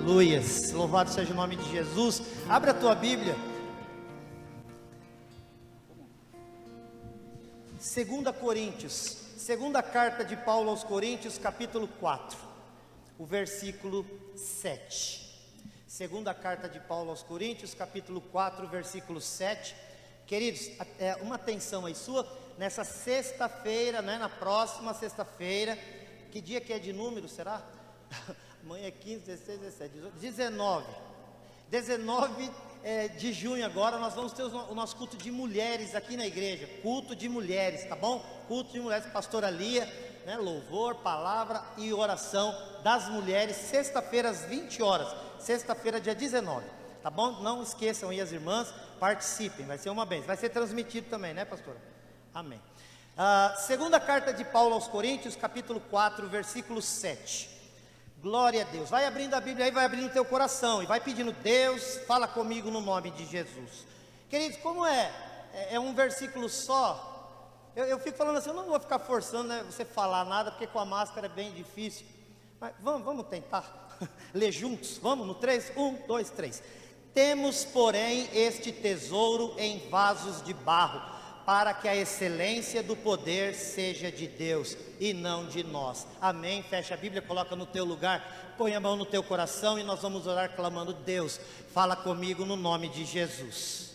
Aleluias, louvado seja o nome de Jesus. Abre a tua Bíblia, 2 Coríntios, segunda carta de Paulo aos Coríntios, capítulo 4, o versículo 7. Segunda carta de Paulo aos Coríntios, capítulo 4, versículo 7. Queridos, uma atenção aí sua, nessa sexta-feira, né, na próxima sexta-feira, que dia que é de número, será? Amanhã é 15, 16, 17, 18, 19 de junho agora, nós vamos ter o nosso culto de mulheres aqui na igreja, culto de mulheres, tá bom? Culto de mulheres, pastora Lia, né, louvor, palavra e oração das mulheres, sexta-feira às 20 horas, sexta-feira dia 19, tá bom? Não esqueçam aí as irmãs, participem, vai ser uma bênção, vai ser transmitido também, né, pastora? Amém. Segunda carta de Paulo aos Coríntios, capítulo 4, versículo 7. Glória a Deus. Vai abrindo a Bíblia aí, vai abrindo o teu coração e vai pedindo: Deus, fala comigo no nome de Jesus. Queridos, como é um versículo só, eu fico falando assim, eu não vou ficar forçando, né, você falar nada, porque com a máscara é bem difícil. Mas vamos tentar ler juntos? Vamos no 3? 1, 2, 3. Temos, porém, este tesouro em vasos de barro, para que a excelência do poder seja de Deus e não de nós. Amém? Fecha a Bíblia, coloca no teu lugar, põe a mão no teu coração e nós vamos orar clamando: Deus, fala comigo no nome de Jesus.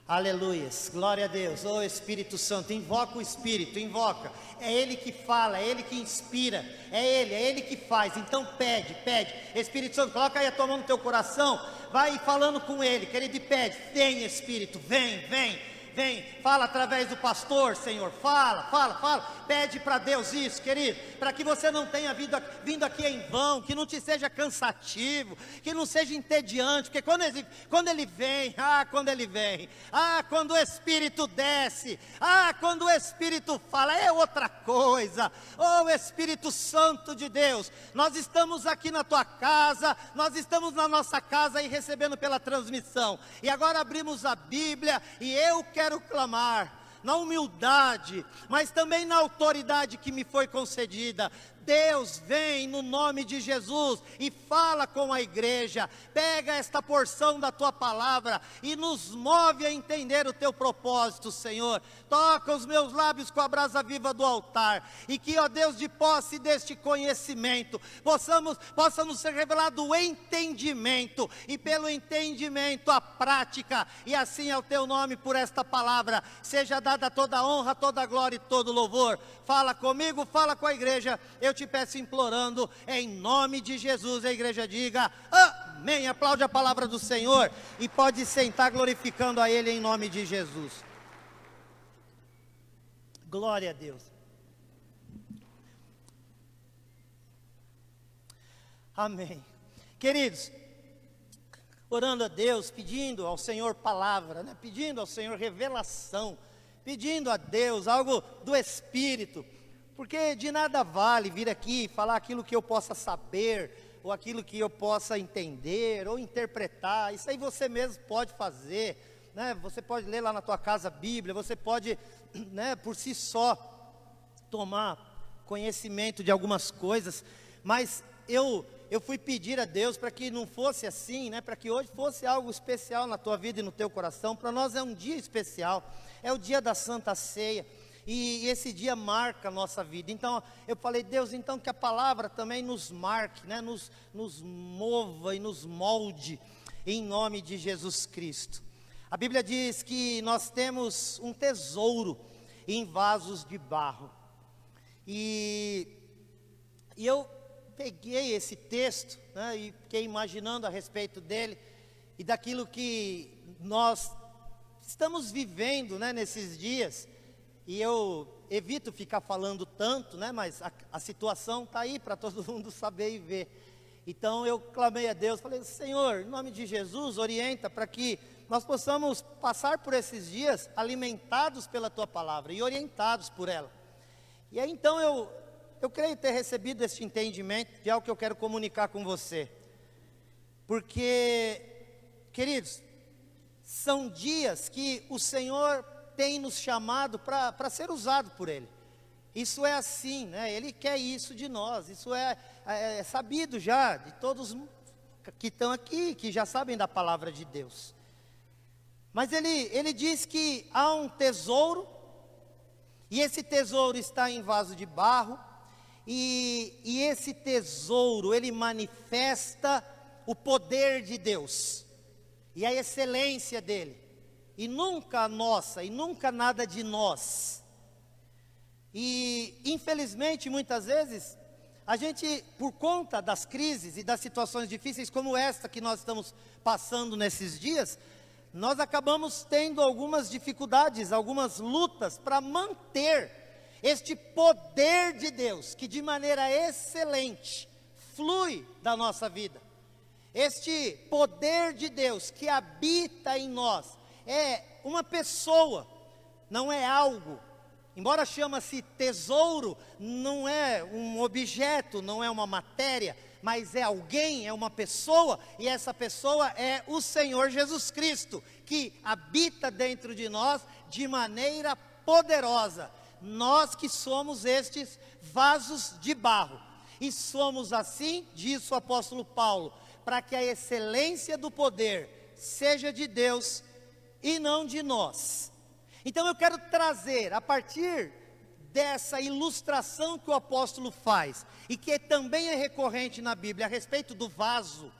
Aleluias, glória a Deus. Oh Espírito Santo, invoca o Espírito, invoca. É Ele que fala, é Ele que inspira, é Ele que faz. Então pede. Espírito Santo, coloca aí a tua mão no teu coração, vai falando com Ele, querido, e pede: vem Espírito, vem, fala através do pastor, Senhor, fala, pede para Deus isso, querido, para que você não tenha vindo aqui em vão, que não te seja cansativo, que não seja entediante, porque quando ele vem, quando o Espírito desce, quando o Espírito fala, é outra coisa. Oh Espírito Santo de Deus, nós estamos aqui na tua casa, nós estamos na nossa casa e recebendo pela transmissão, e agora abrimos a Bíblia, e eu quero clamar na humildade, mas também na autoridade que me foi concedida. Deus, vem no nome de Jesus e fala com a igreja, pega esta porção da tua palavra e nos move a entender o teu propósito, Senhor. Toca os meus lábios com a brasa viva do altar, e que, ó Deus, de posse deste conhecimento, possa nos ser revelado o entendimento, e pelo entendimento a prática, e assim é o teu nome por esta palavra, seja dada toda a honra, toda a glória e todo o louvor. Fala comigo, fala com a igreja, eu te peço implorando, em nome de Jesus. A igreja diga amém. Aplaude a palavra do Senhor e pode sentar glorificando a Ele em nome de Jesus. Glória a Deus. Amém. Queridos, orando a Deus, pedindo ao Senhor palavra, né? Pedindo ao Senhor revelação, pedindo a Deus algo do Espírito, porque de nada vale vir aqui e falar aquilo que eu possa saber, ou aquilo que eu possa entender, ou interpretar. Isso aí você mesmo pode fazer, né? Você pode ler lá na tua casa a Bíblia, você pode, né, por si só, tomar conhecimento de algumas coisas, mas eu fui pedir a Deus para que não fosse assim, né? Para que hoje fosse algo especial na tua vida e no teu coração. Para nós é um dia especial, é o dia da Santa Ceia, e esse dia marca a nossa vida. Então eu falei: Deus, então que a palavra também nos marque, né? nos mova e nos molde, em nome de Jesus Cristo. A Bíblia diz que nós temos um tesouro em vasos de barro, e eu peguei esse texto, né, e fiquei imaginando a respeito dele, e daquilo que nós estamos vivendo, né, nesses dias. E eu evito ficar falando tanto, né, mas a situação está aí para todo mundo saber e ver. Então eu clamei a Deus, falei: Senhor, em nome de Jesus, orienta para que nós possamos passar por esses dias alimentados pela tua palavra e orientados por ela. E aí então eu creio ter recebido esse entendimento de algo que eu quero comunicar com você. Porque, queridos, são dias que o Senhor tem nos chamado para ser usado por Ele. Isso é assim, né? Ele quer isso de nós, isso é sabido já de todos que estão aqui, que já sabem da palavra de Deus. Mas ele diz que há um tesouro, e esse tesouro está em vaso de barro, e esse tesouro, ele manifesta o poder de Deus, e a excelência dele, e nunca a nossa, e nunca nada de nós. E infelizmente, muitas vezes, a gente, por conta das crises e das situações difíceis como esta que nós estamos passando nesses dias, nós acabamos tendo algumas dificuldades, algumas lutas para manter este poder de Deus, que de maneira excelente flui da nossa vida. Este poder de Deus que habita em nós é uma pessoa, não é algo. Embora chama-se tesouro, não é um objeto, não é uma matéria, mas é alguém, é uma pessoa, e essa pessoa é o Senhor Jesus Cristo, que habita dentro de nós de maneira poderosa. Nós que somos estes vasos de barro, e somos assim, diz o apóstolo Paulo, para que a excelência do poder seja de Deus e não de nós. Então eu quero trazer, a partir dessa ilustração que o apóstolo faz, e que também é recorrente na Bíblia, a respeito do vaso,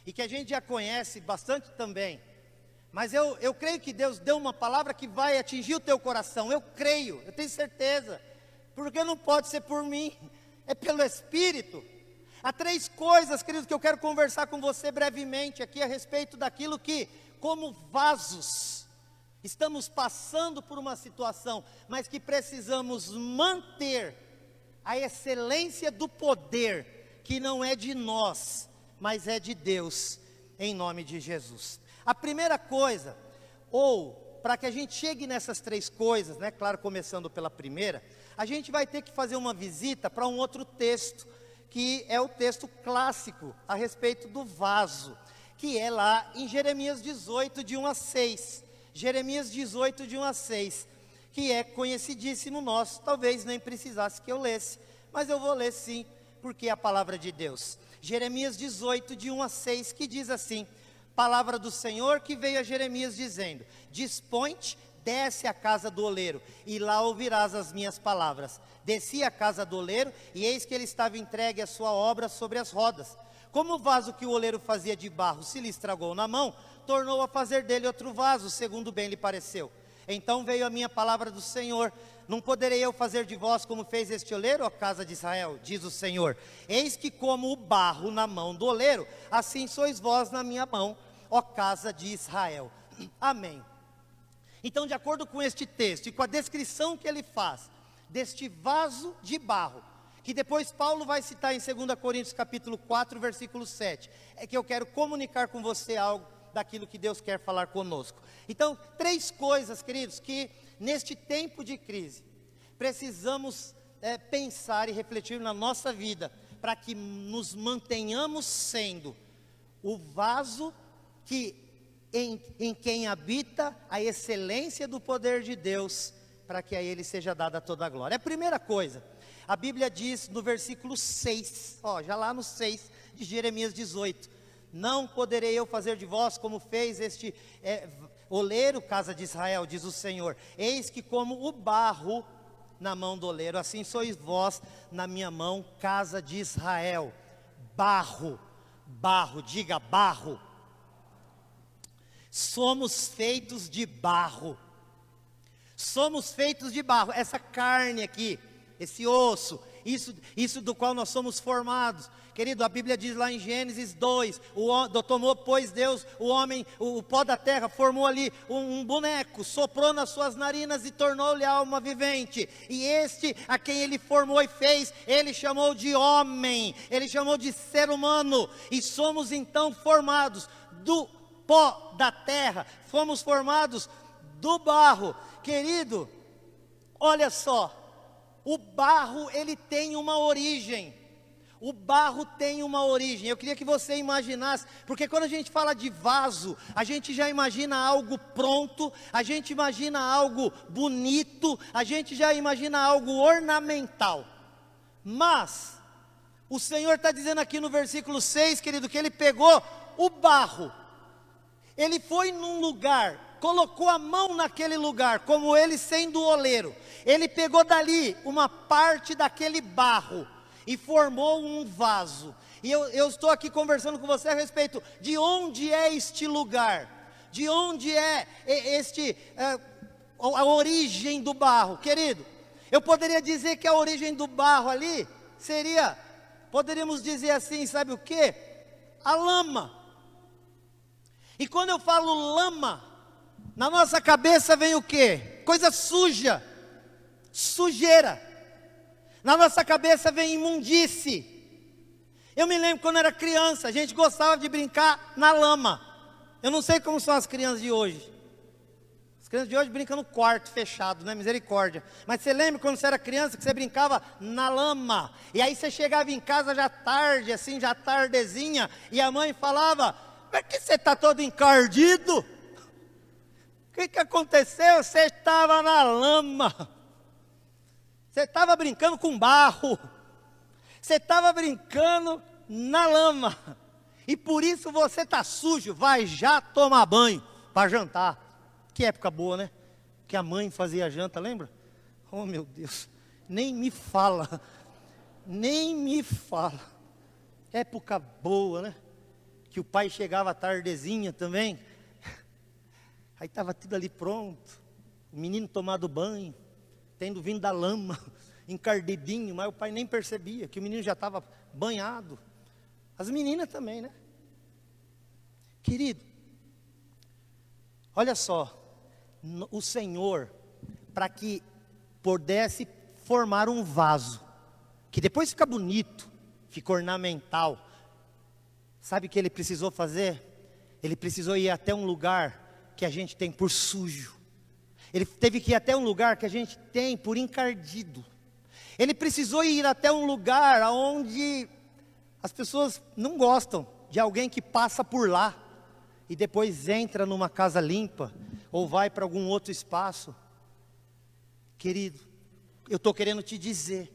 e que a gente já conhece bastante também, mas eu creio que Deus deu uma palavra que vai atingir o teu coração, eu creio, eu tenho certeza, porque não pode ser por mim, é pelo Espírito. Há 3 coisas, queridos, que eu quero conversar com você brevemente aqui, a respeito daquilo que, como vasos, estamos passando por uma situação, mas que precisamos manter a excelência do poder, que não é de nós, mas é de Deus, em nome de Jesus. A primeira coisa, ou para que a gente chegue nessas 3 coisas, né, claro, começando pela primeira, a gente vai ter que fazer uma visita para um outro texto, que é o texto clássico, a respeito do vaso, que é lá em Jeremias 18, de 1 a 6, Jeremias 18, de 1 a 6, que é conhecidíssimo nosso, talvez nem precisasse que eu lesse, mas eu vou ler sim, porque é a palavra de Deus. Jeremias 18, de 1 a 6, que diz assim: palavra do Senhor que veio a Jeremias dizendo: dispõe-te, desce à casa do oleiro, e lá ouvirás as minhas palavras. Desci à casa do oleiro, e eis que ele estava entregue a sua obra sobre as rodas. Como o vaso que o oleiro fazia de barro se lhe estragou na mão, tornou a fazer dele outro vaso, segundo bem lhe pareceu. Então veio a minha palavra do Senhor: não poderei eu fazer de vós como fez este oleiro, ó casa de Israel, diz o Senhor. Eis que como o barro na mão do oleiro, assim sois vós na minha mão, ó casa de Israel. Amém. Então, de acordo com este texto e com a descrição que ele faz deste vaso de barro, que depois Paulo vai citar em 2 Coríntios capítulo 4, versículo 7, é que eu quero comunicar com você algo daquilo que Deus quer falar conosco. Então, 3 coisas, queridos, que neste tempo de crise, precisamos pensar e refletir na nossa vida, para que nos mantenhamos sendo o vaso que, em quem habita a excelência do poder de Deus, para que a Ele seja dada toda a glória. A primeira coisa, a Bíblia diz no versículo 6, já lá no 6 de Jeremias 18, não poderei eu fazer de vós como fez este oleiro, casa de Israel, diz o Senhor. Eis que como o barro na mão do oleiro, assim sois vós na minha mão, casa de Israel. Barro, barro, diga barro. Somos feitos de barro. Somos feitos de barro. Essa carne aqui, esse osso, isso do qual nós somos formados. Querido, a Bíblia diz lá em Gênesis 2, tomou, pois Deus, o homem, o pó da terra, formou ali um boneco, soprou nas suas narinas e tornou-lhe alma vivente. E este, a quem ele formou e fez, ele chamou de homem, ele chamou de ser humano. E somos então formados do pó da terra, fomos formados do barro. Querido, olha só, o barro ele tem uma origem. O barro tem uma origem. Eu queria que você imaginasse, porque quando a gente fala de vaso, a gente já imagina algo pronto, a gente imagina algo bonito, a gente já imagina algo ornamental. Mas O Senhor está dizendo aqui no versículo 6, querido, que Ele pegou o barro, Ele foi num lugar, colocou a mão naquele lugar, como Ele sendo o oleiro, Ele pegou dali uma parte daquele barro, e formou um vaso. E eu estou aqui conversando com você a respeito de onde é este lugar, de onde é a origem do barro, querido. Eu poderia dizer que a origem do barro ali seria, poderíamos dizer assim, sabe o que? A lama. E quando eu falo lama, na nossa cabeça vem o quê? Coisa suja, sujeira. Na nossa cabeça vem imundície. Eu me lembro quando era criança, a gente gostava de brincar na lama. Eu não sei como são as crianças de hoje. As crianças de hoje brincam no quarto fechado, né? Misericórdia. Mas você lembra quando você era criança que você brincava na lama? E aí você chegava em casa já tarde, assim, já tardezinha, e a mãe falava: por que você está todo encardido? O que aconteceu? Você estava na lama. Você estava brincando com barro. Você estava brincando na lama. E por isso você está sujo. Vai já tomar banho para jantar. Que época boa, né? Que a mãe fazia janta, lembra? Oh, meu Deus. Nem me fala. Nem me fala. Época boa, né? Que o pai chegava à tardezinha também. Aí estava tudo ali pronto. O menino tomado banho, tendo vindo da lama, encardidinho, mas o pai nem percebia que o menino já estava banhado. As meninas também, né? Querido, olha só, o Senhor, para que pudesse formar um vaso, que depois fica bonito, fica ornamental, sabe o que Ele precisou fazer? Ele precisou ir até um lugar que a gente tem por sujo. Ele teve que ir até um lugar que a gente tem por encardido. Ele precisou ir até um lugar onde as pessoas não gostam de alguém que passa por lá e depois entra numa casa limpa ou vai para algum outro espaço. Querido, eu estou querendo te dizer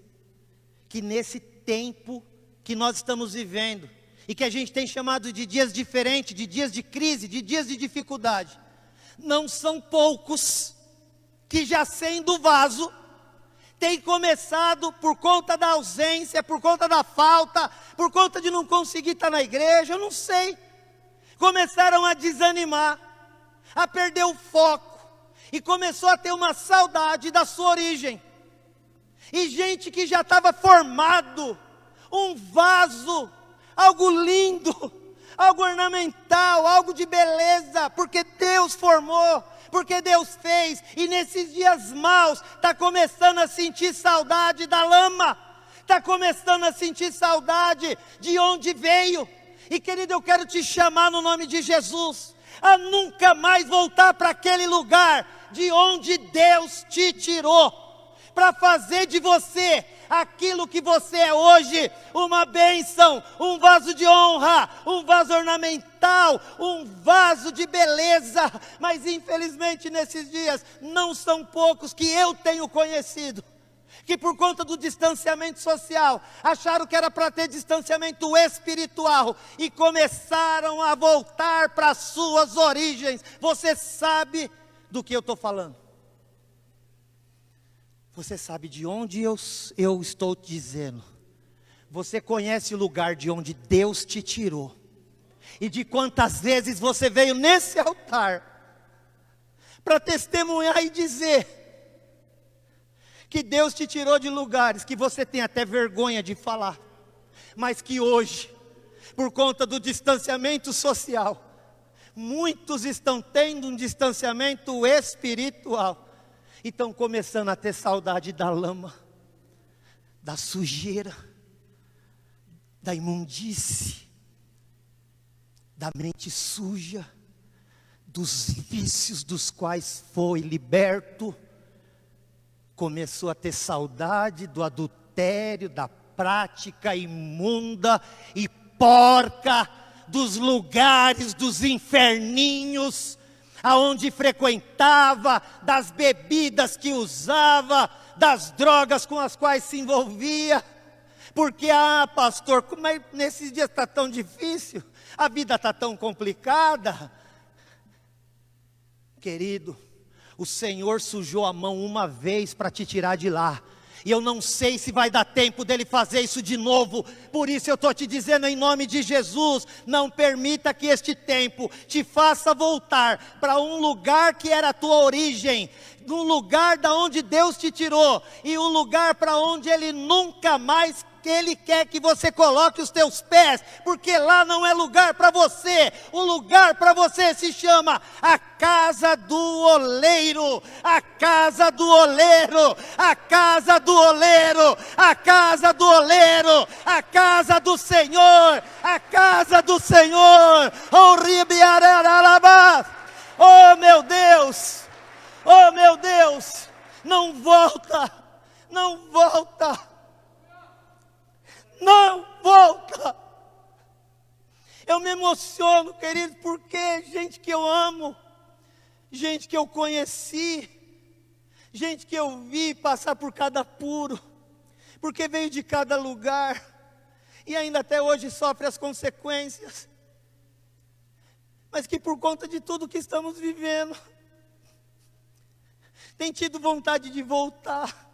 que nesse tempo que nós estamos vivendo e que a gente tem chamado de dias diferentes, de dias de crise, de dias de dificuldade, não são poucos que, já sendo vaso, tem começado por conta da ausência, por conta da falta, por conta de não conseguir estar na igreja, eu não sei, começaram a desanimar, a perder o foco, e começou a ter uma saudade da sua origem. E gente que já estava formado, um vaso, algo lindo, algo ornamental, algo de beleza, porque Deus formou, porque Deus fez, e nesses dias maus, está começando a sentir saudade da lama, está começando a sentir saudade de onde veio. E querido, eu quero te chamar no nome de Jesus, a nunca mais voltar para aquele lugar de onde Deus te tirou, para fazer de você aquilo que você é hoje, uma bênção, um vaso de honra, um vaso ornamental, um vaso de beleza. Mas infelizmente nesses dias, não são poucos que eu tenho conhecido, que por conta do distanciamento social, acharam que era para ter distanciamento espiritual, e começaram a voltar para as suas origens. Você sabe do que eu estou falando? Você sabe de onde eu estou te dizendo. Você conhece o lugar de onde Deus te tirou, e de quantas vezes você veio nesse altar para testemunhar e dizer que Deus te tirou de lugares que você tem até vergonha de falar, mas que hoje, por conta do distanciamento social, muitos estão tendo um distanciamento espiritual, e estão começando a ter saudade da lama, da sujeira, da imundície, da mente suja, dos vícios dos quais foi liberto. Começou a ter saudade do adultério, da prática imunda e porca, dos lugares, dos inferninhos, aonde frequentava, das bebidas que usava, das drogas com as quais se envolvia. Porque, pastor, como é nesses dias está tão difícil, a vida está tão complicada. Querido, o Senhor sujou a mão uma vez para te tirar de lá. E eu não sei se vai dar tempo dele fazer isso de novo. Por isso eu estou te dizendo em nome de Jesus, não permita que este tempo te faça voltar para um lugar que era a tua origem, num lugar da onde Deus te tirou, e um lugar para onde Ele nunca mais Ele quer que você coloque os teus pés, porque lá não é lugar para você. O lugar para você se chama a casa do oleiro, a casa do oleiro, a casa do oleiro, a casa do oleiro, a casa do Senhor, a casa do Senhor. Oh meu Deus, oh meu Deus, não volta, não volta. Não volta. Eu me emociono, querido, porque gente que eu amo, gente que eu conheci, gente que eu vi passar por cada apuro, porque veio de cada lugar, e ainda até hoje sofre as consequências, mas que por conta de tudo que estamos vivendo, tem tido vontade de voltar.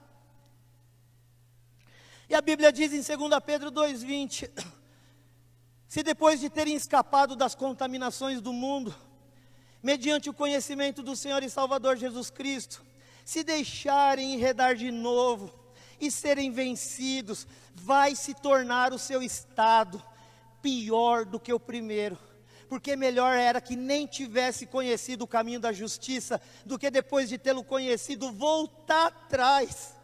E a Bíblia diz em 2 Pedro 2,20, se depois de terem escapado das contaminações do mundo, mediante o conhecimento do Senhor e Salvador Jesus Cristo, se deixarem enredar de novo e serem vencidos, vai se tornar o seu estado pior do que o primeiro. Porque melhor era que nem tivesse conhecido o caminho da justiça, do que depois de tê-lo conhecido, voltar atrás,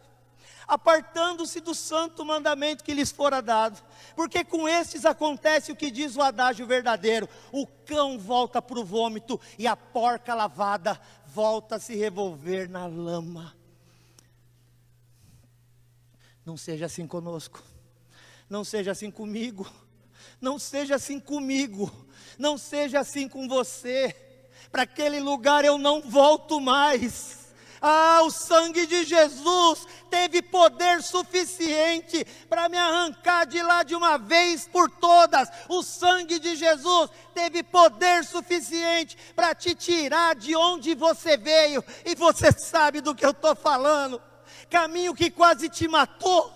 apartando-se do santo mandamento que lhes fora dado. Porque com estes acontece o que diz o adágio verdadeiro: o cão volta para o vômito, e a porca lavada volta a se revolver na lama. Não seja assim conosco, não seja assim comigo, não seja assim comigo, não seja assim com você. Para aquele lugar eu não volto mais. O sangue de Jesus teve poder suficiente para me arrancar de lá de uma vez por todas. O sangue de Jesus teve poder suficiente para te tirar de onde você veio. E você sabe do que eu estou falando. Caminho que quase te matou,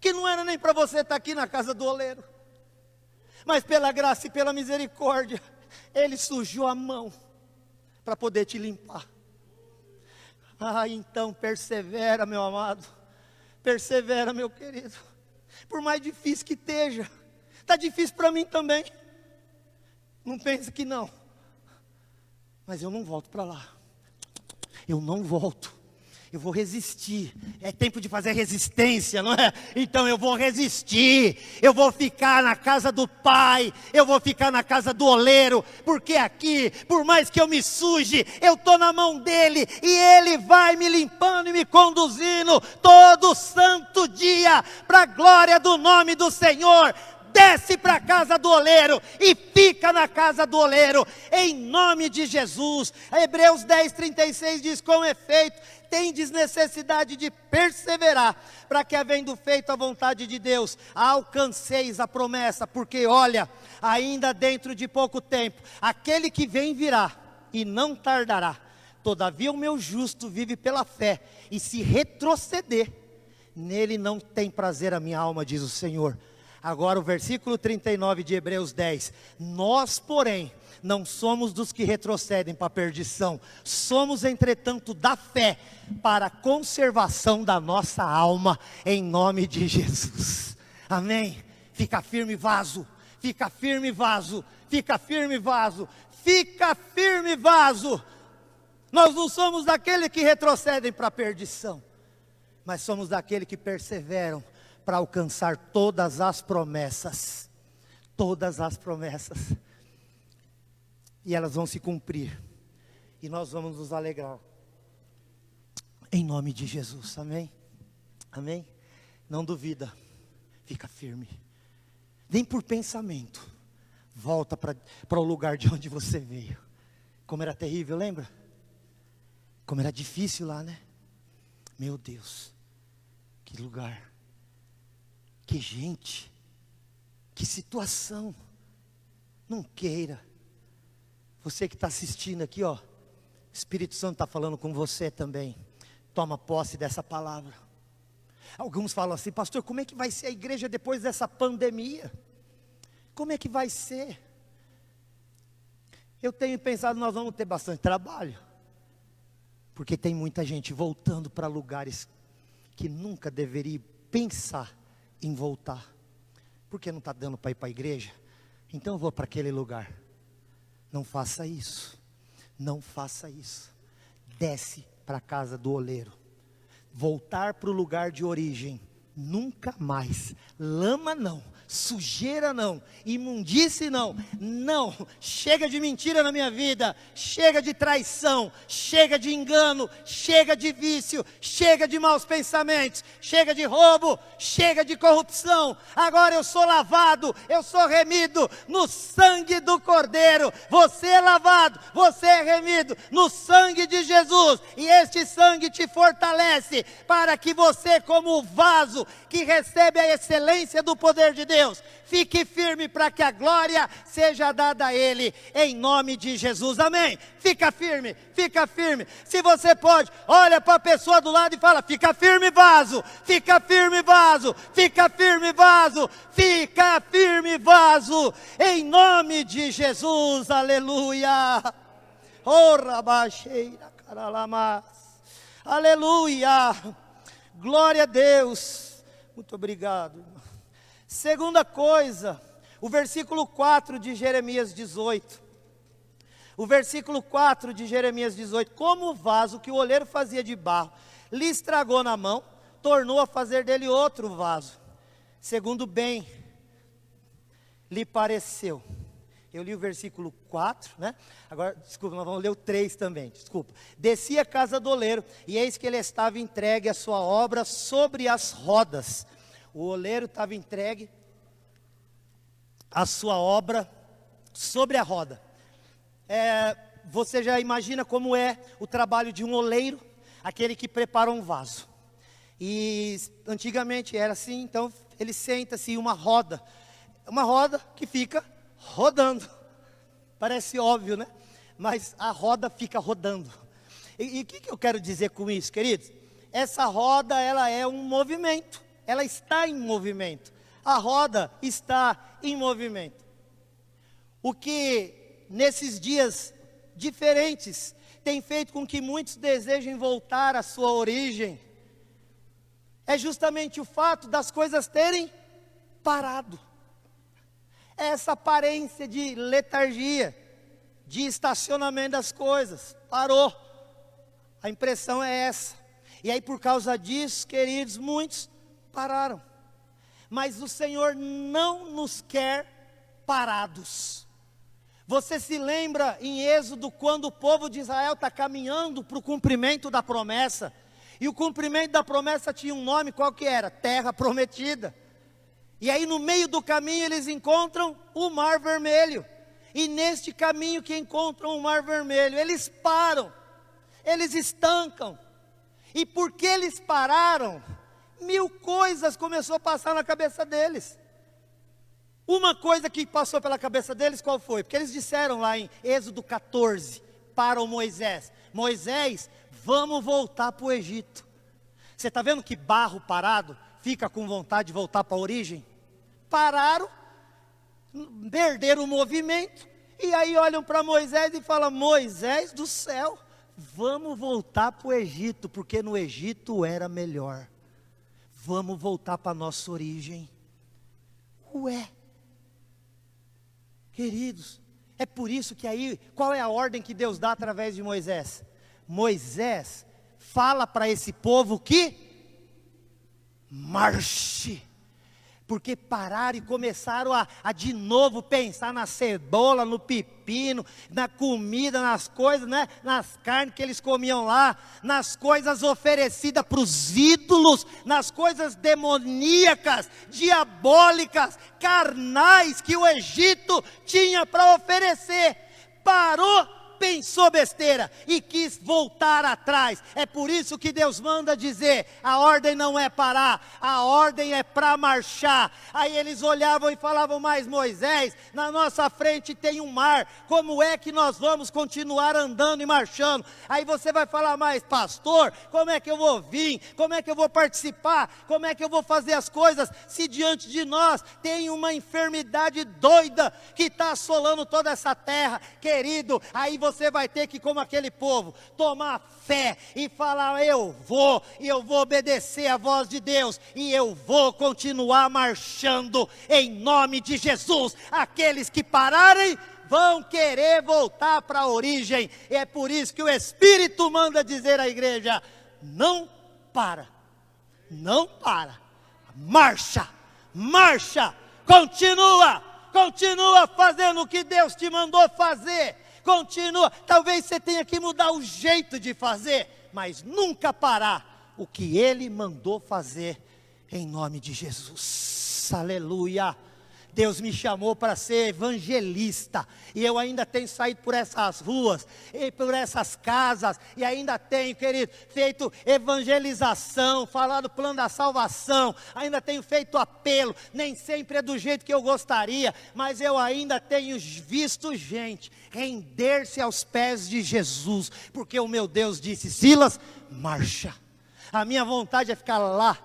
que não era nem para você estar aqui na casa do oleiro, mas pela graça e pela misericórdia, Ele sujou a mão para poder te limpar. Então persevera, meu amado, persevera, meu querido, por mais difícil que esteja. Está difícil para mim também, não pense que não, mas eu não volto para lá, eu não volto. Eu vou resistir, é tempo de fazer resistência, não é? Então eu vou resistir, eu vou ficar na casa do Pai, eu vou ficar na casa do oleiro, porque aqui, por mais que eu me suje, eu estou na mão dEle, e Ele vai me limpando e me conduzindo, todo santo dia, para a glória do nome do Senhor. Desce para a casa do oleiro e fica na casa do oleiro, em nome de Jesus. Hebreus 10:36 diz: com efeito, tendes necessidade de perseverar, para que, havendo feito a vontade de Deus, alcanceis a promessa. Porque olha, ainda dentro de pouco tempo, aquele que vem virá, e não tardará. Todavia o meu justo vive pela fé, e se retroceder, nele não tem prazer a minha alma, diz o Senhor. Agora o versículo 39 de Hebreus 10, nós porém não somos dos que retrocedem para a perdição, somos entretanto da fé, para a conservação da nossa alma, em nome de Jesus, amém? Fica firme, vaso, fica firme, vaso, fica firme, vaso, fica firme, vaso. Nós não somos daqueles que retrocedem para a perdição, mas somos daqueles que perseveram para alcançar todas as promessas, e elas vão se cumprir, e nós vamos nos alegrar, em nome de Jesus, amém? Amém? Não duvida, fica firme, nem por pensamento, volta para o lugar de onde você veio. Como era terrível, lembra? Como era difícil lá, né? Meu Deus, que lugar. Que gente, que situação. Não queira. Você que está assistindo aqui, ó, o Espírito Santo está falando com você também. Toma posse dessa palavra. Alguns falam assim: pastor, como é que vai ser a igreja depois dessa pandemia? Como é que vai ser? Eu tenho pensado, nós vamos ter bastante trabalho. Porque tem muita gente voltando para lugares que nunca deveria pensar em voltar. Porque não está dando para ir para a igreja? Então eu vou para aquele lugar. Não faça isso. Não faça isso. Desce para a casa do oleiro. Voltar para o lugar de origem. Nunca mais. Lama não. Sujeira não, imundície não, não, chega de mentira na minha vida, chega de traição, chega de engano, chega de vício, chega de maus pensamentos, chega de roubo, chega de corrupção. Agora eu sou lavado, eu sou remido no sangue do Cordeiro. Você é lavado, você é remido no sangue de Jesus, e este sangue te fortalece para que você, como o vaso que recebe a excelência do poder de Deus, fique firme para que a glória seja dada a Ele, em nome de Jesus, amém? Fica firme, fica firme. Se você pode, olha para a pessoa do lado e fala: fica firme, vaso, fica firme, vaso, fica firme, vaso, fica firme, vaso, em nome de Jesus, aleluia. Ora baixeira, caralamas, aleluia, glória a Deus. Muito obrigado, irmão. Segunda coisa, o versículo 4 de Jeremias 18. O versículo 4 de Jeremias 18. Como o vaso que o oleiro fazia de barro lhe estragou na mão, tornou a fazer dele outro vaso, segundo bem lhe pareceu. Eu li o versículo 4, né? Agora, desculpa, nós vamos ler o 3 também, desculpa. Descia a casa do oleiro, e eis que ele estava entregue a sua obra sobre as rodas. O oleiro estava entregue a sua obra sobre a roda. Você já imagina como é o trabalho de um oleiro, aquele que prepara um vaso. E antigamente era assim, então ele senta-se em uma roda que fica rodando. Parece óbvio, né? Mas a roda fica rodando. E o que eu quero dizer com isso, queridos? Essa roda, ela é um movimento. Ela está em movimento. A roda está em movimento. O que nesses dias diferentes tem feito com que muitos desejem voltar à sua origem é justamente o fato das coisas terem parado. Essa aparência de letargia, de estacionamento das coisas, parou. A impressão é essa. E aí, por causa disso, queridos, muitos pararam. Mas o Senhor não nos quer parados. Você se lembra em Êxodo, quando o povo de Israel está caminhando para o cumprimento da promessa, e o cumprimento da promessa tinha um nome, qual que era? Terra Prometida. E aí no meio do caminho eles encontram o Mar Vermelho, e neste caminho que encontram o Mar Vermelho, eles param, eles estancam. E porque eles pararam, 1000 coisas começou a passar na cabeça deles. Uma coisa que passou pela cabeça deles, qual foi? Porque eles disseram lá em Êxodo 14, para o Moisés: Moisés, vamos voltar para o Egito. Você está vendo que barro parado fica com vontade de voltar para a origem? Pararam, perderam o movimento, e aí olham para Moisés e falam: Moisés do céu, vamos voltar para o Egito, porque no Egito era melhor. Vamos voltar para a nossa origem. Ué, queridos, é por isso que aí, qual é a ordem que Deus dá através de Moisés? Moisés fala para esse povo que marche. Porque pararam e começaram a de novo pensar na cebola, no pepino, na comida, nas coisas, né? Nas carnes que eles comiam lá, nas coisas oferecidas para os ídolos, nas coisas demoníacas, diabólicas, carnais que o Egito tinha para oferecer. Parou pensou besteira e quis voltar atrás. É por isso que Deus manda dizer, a ordem não é parar, a ordem é para marchar. Aí eles olhavam e falavam, mas Moisés, na nossa frente tem um mar, como é que nós vamos continuar andando e marchando? Aí você vai falar, mas pastor, como é que eu vou vir? Como é que eu vou participar? Como é que eu vou fazer as coisas? Se diante de nós tem uma enfermidade doida que está assolando toda essa terra, querido, aí você vai ter que, como aquele povo, tomar fé e falar, eu vou obedecer a voz de Deus, e eu vou continuar marchando, em nome de Jesus. Aqueles que pararem, vão querer voltar para a origem, e é por isso que o Espírito manda dizer à igreja, não para, marcha, continua fazendo o que Deus te mandou fazer, continua, talvez você tenha que mudar o jeito de fazer, mas nunca parar o que Ele mandou fazer, em nome de Jesus, aleluia. Deus me chamou para ser evangelista, e eu ainda tenho saído por essas ruas, e por essas casas, e ainda tenho, querido, feito evangelização, falado do plano da salvação, ainda tenho feito apelo, nem sempre é do jeito que eu gostaria, mas eu ainda tenho visto gente render-se aos pés de Jesus, porque o meu Deus disse, Silas, marcha. A minha vontade é ficar lá,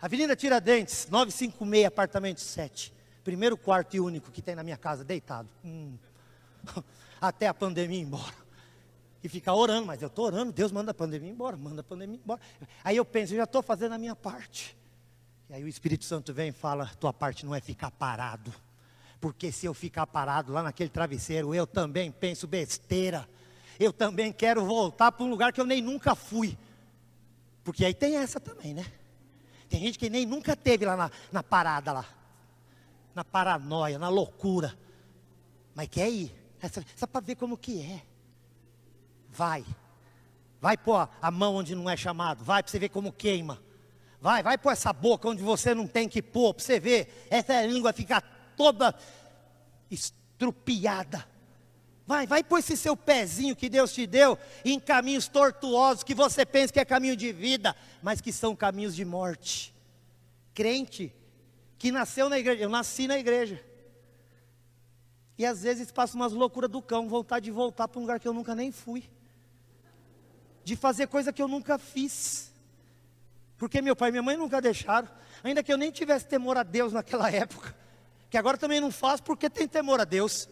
Avenida Tiradentes, 956, apartamento 7, primeiro quarto e único que tem na minha casa, deitado, até a pandemia ir embora, e ficar orando, mas eu estou orando, Deus manda a pandemia embora, aí eu penso, eu já estou fazendo a minha parte, e aí o Espírito Santo vem e fala, tua parte não é ficar parado, porque se eu ficar parado lá naquele travesseiro, eu também penso besteira, eu também quero voltar para um lugar que eu nem nunca fui, porque aí tem essa também, né? Tem gente que nem nunca teve lá na parada lá, na paranoia, na loucura, mas quer ir, só para ver como que é, vai pôr a mão onde não é chamado, vai para você ver como queima, vai pôr essa boca onde você não tem que pôr, para você ver, essa língua ficar toda estrupiada, vai pôr esse seu pezinho que Deus te deu, em caminhos tortuosos, que você pensa que é caminho de vida, mas que são caminhos de morte. Crente que nasceu na igreja, eu nasci na igreja, e às vezes passa umas loucuras do cão, vontade de voltar para um lugar que eu nunca nem fui, de fazer coisa que eu nunca fiz, porque meu pai e minha mãe nunca deixaram, ainda que eu nem tivesse temor a Deus naquela época, que agora também não faço porque tem temor a Deus,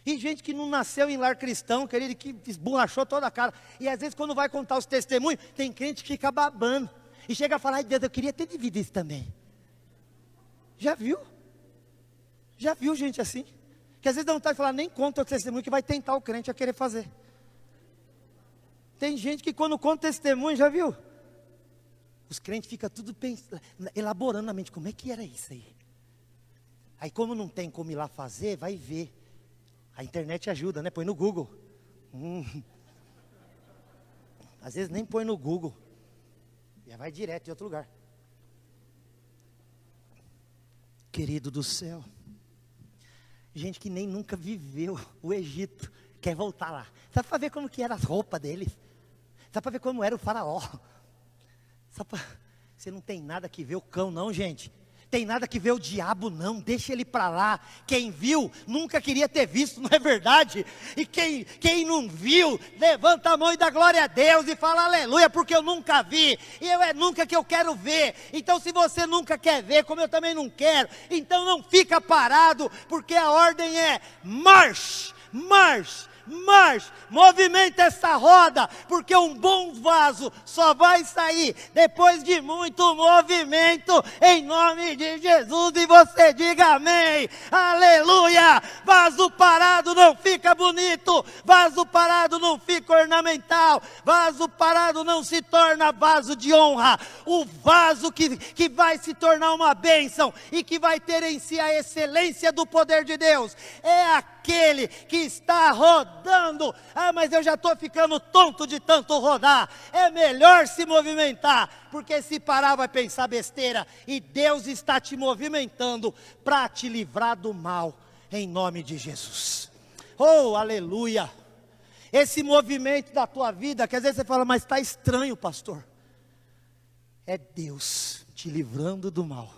e gente que não nasceu em lar cristão, querido, que esborrachou toda a cara, e às vezes quando vai contar os testemunhos, tem crente que fica babando, e chega a falar, ai Deus, eu queria ter vivido isso também. Já viu gente assim, que às vezes dá vontade de falar, nem conta o testemunho, que vai tentar o crente a querer fazer. Tem gente que quando conta testemunho, já viu? Os crentes ficam tudo pensando, elaborando na mente, como é que era isso aí? Aí como não tem como ir lá fazer, vai ver. A internet ajuda, né? Põe no Google. Às vezes nem põe no Google, já vai direto em outro lugar. Querido do céu, gente que nem nunca viveu o Egito, quer voltar lá, só para ver como que era as roupas deles, só para ver como era o faraó, você não tem nada que ver o cão não, gente, tem nada que ver o diabo não, deixa ele para lá, quem viu, nunca queria ter visto, não é verdade? E quem não viu, levanta a mão e dá glória a Deus e fala aleluia, porque eu nunca vi, e é nunca que eu quero ver, então se você nunca quer ver, como eu também não quero, então não fica parado, porque a ordem é marche, movimenta essa roda, porque um bom vaso só vai sair depois de muito movimento, em nome de Jesus, e você diga amém, aleluia. Vaso parado não fica bonito, vaso parado não fica ornamental, vaso parado não se torna vaso de honra. O vaso que vai se tornar uma bênção e que vai ter em si a excelência do poder de Deus é aquele que está rodando. Ah, mas eu já estou ficando tonto de tanto rodar. É melhor se movimentar, porque se parar vai pensar besteira. E Deus está te movimentando para te livrar do mal, em nome de Jesus. Oh, aleluia. Esse movimento da tua vida, que às vezes você fala, mas está estranho, pastor. É Deus te livrando do mal.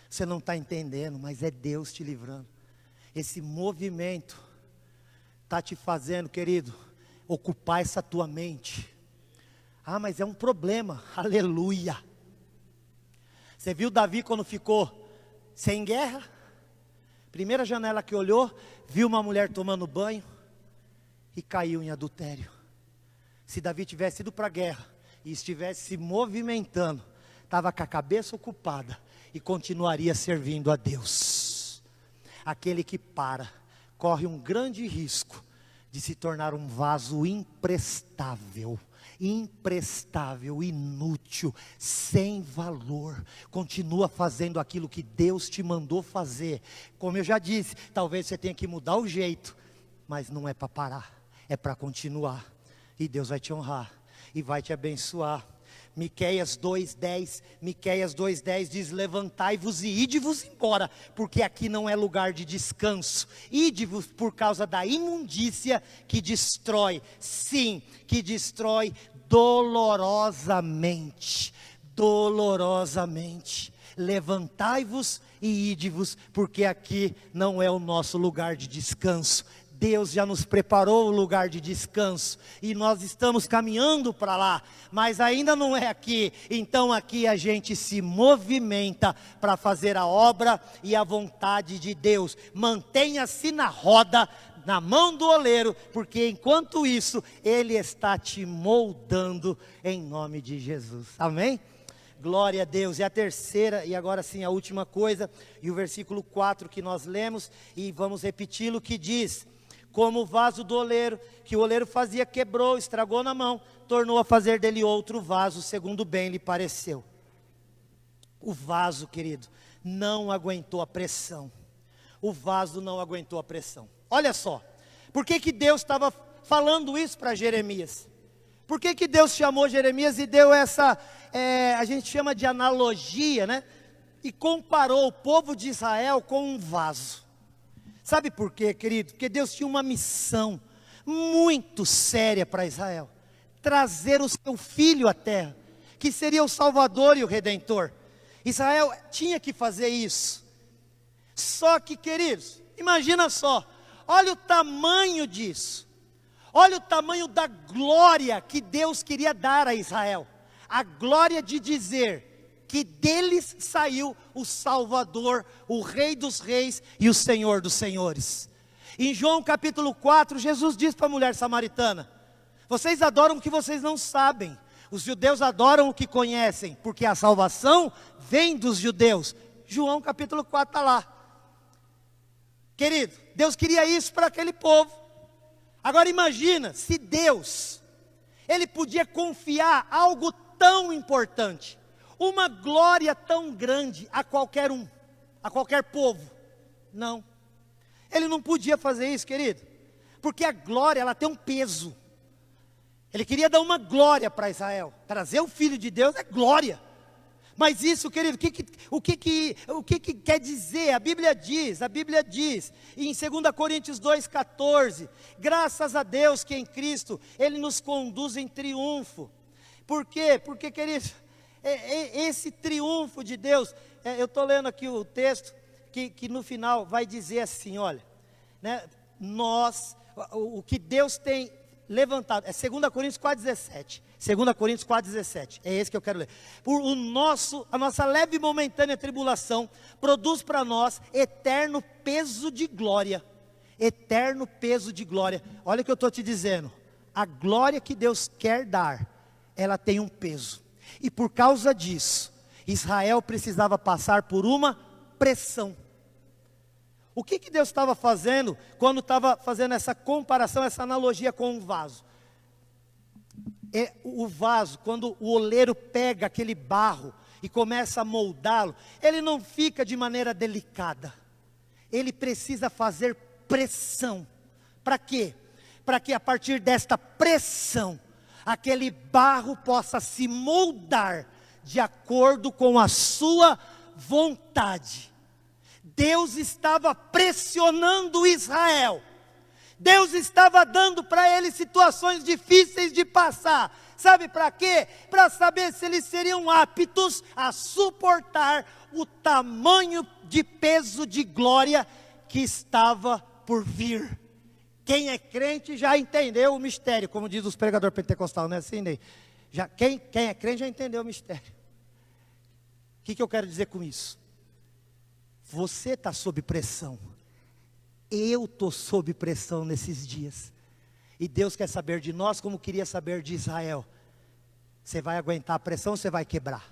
Você não está entendendo, mas é Deus te livrando. Esse movimento está te fazendo, querido, ocupar essa tua mente. Ah, mas é um problema, aleluia. Você viu Davi quando ficou sem guerra? Primeira janela que olhou, viu uma mulher tomando banho e caiu em adultério. Se Davi tivesse ido para a guerra e estivesse se movimentando, estava com a cabeça ocupada e continuaria servindo a Deus. Aquele que para, corre um grande risco de se tornar um vaso imprestável, inútil, sem valor. Continua fazendo aquilo que Deus te mandou fazer. Como eu já disse, talvez você tenha que mudar o jeito, mas não é para parar, é para continuar. E Deus vai te honrar e vai te abençoar. Miqueias 2:10 diz: levantai-vos e ide-vos embora, porque aqui não é lugar de descanso. Ide-vos por causa da imundícia que destrói, sim, que destrói dolorosamente. Levantai-vos e ide-vos, porque aqui não é o nosso lugar de descanso. Deus já nos preparou o lugar de descanso e nós estamos caminhando para lá, mas ainda não é aqui. Então aqui a gente se movimenta para fazer a obra e a vontade de Deus. Mantenha-se na roda, na mão do oleiro, porque enquanto isso Ele está te moldando em nome de Jesus. Amém? Glória a Deus. E a terceira, e agora sim a última coisa, e o versículo 4 que nós lemos, e vamos repeti-lo, que diz: como o vaso do oleiro, que o oleiro fazia, quebrou, estragou na mão, tornou a fazer dele outro vaso, segundo bem lhe pareceu. O vaso, querido, não aguentou a pressão. O vaso não aguentou a pressão. Olha só, por que Deus estava falando isso para Jeremias? Por que Deus chamou Jeremias e deu essa, a gente chama de analogia, né? E comparou o povo de Israel com um vaso. Sabe por quê, querido? Porque Deus tinha uma missão muito séria para Israel: trazer o seu filho à terra, que seria o Salvador e o Redentor. Israel tinha que fazer isso. Só que, queridos, imagina só, olha o tamanho disso, olha o tamanho da glória que Deus queria dar a Israel. A glória de dizer que deles saiu o Salvador, o Rei dos Reis e o Senhor dos Senhores. Em João capítulo 4, Jesus diz para a mulher samaritana: vocês adoram o que vocês não sabem. Os judeus adoram o que conhecem, porque a salvação vem dos judeus. João capítulo 4 está lá. Querido, Deus queria isso para aquele povo. Agora imagina, se Deus, Ele podia confiar algo tão importante, uma glória tão grande a qualquer um, a qualquer povo. Não, Ele não podia fazer isso, querido, porque a glória, ela tem um peso. Ele queria dar uma glória para Israel. Trazer o Filho de Deus é glória. Mas isso, querido, o que quer dizer? A Bíblia diz em 2 Coríntios 2,14, graças a Deus que em Cristo Ele nos conduz em triunfo. Por quê? Porque, querido, esse triunfo de Deus, eu estou lendo aqui o texto, que no final vai dizer assim, olha, né, o que Deus tem levantado, é 2 Coríntios 4,17, 2 Coríntios 4,17, é esse que eu quero ler. A nossa leve e momentânea tribulação produz para nós eterno peso de glória. Eterno peso de glória. Olha o que eu estou te dizendo, a glória que Deus quer dar, ela tem um peso. E por causa disso, Israel precisava passar por uma pressão. O que Deus estava fazendo quando estava fazendo essa comparação, essa analogia com um vaso? O vaso, quando o oleiro pega aquele barro e começa a moldá-lo, ele não fica de maneira delicada. Ele precisa fazer pressão. Para quê? Para que a partir desta pressão, aquele barro possa se moldar de acordo com a sua vontade. Deus estava pressionando Israel Deus estava dando para ele situações difíceis de passar. Sabe para quê? Para saber se eles seriam aptos a suportar o tamanho de peso de glória que estava por vir. Quem é crente já entendeu o mistério, como diz os pregadores pentecostais, não é assim, Ney? Quem é crente já entendeu o mistério. O que eu quero dizer com isso? Você está sob pressão. Eu estou sob pressão nesses dias. E Deus quer saber de nós como queria saber de Israel. Você vai aguentar a pressão ou você vai quebrar?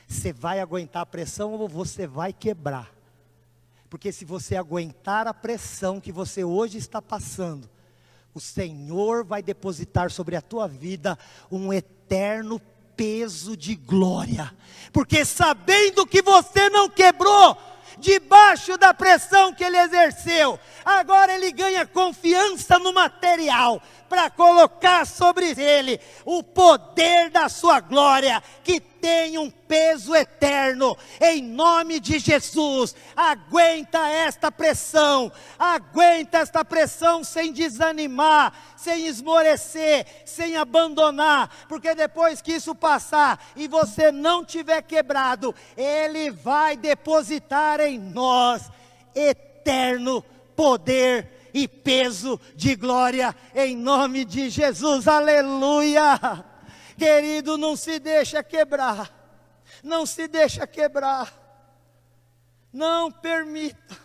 Você vai aguentar a pressão ou você vai quebrar? Porque se você aguentar a pressão que você hoje está passando, o Senhor vai depositar sobre a tua vida um eterno peso de glória. Porque sabendo que você não quebrou, debaixo da pressão que ele exerceu, agora ele ganha confiança no material, para colocar sobre ele o poder da sua glória, que tem um peso eterno. Em nome de Jesus, aguenta esta pressão sem desanimar, sem esmorecer, sem abandonar, porque depois que isso passar e você não tiver quebrado, ele vai depositar em nós eterno poder e peso de glória, em nome de Jesus, aleluia. Querido, não se deixa quebrar, não se deixa quebrar, não permita.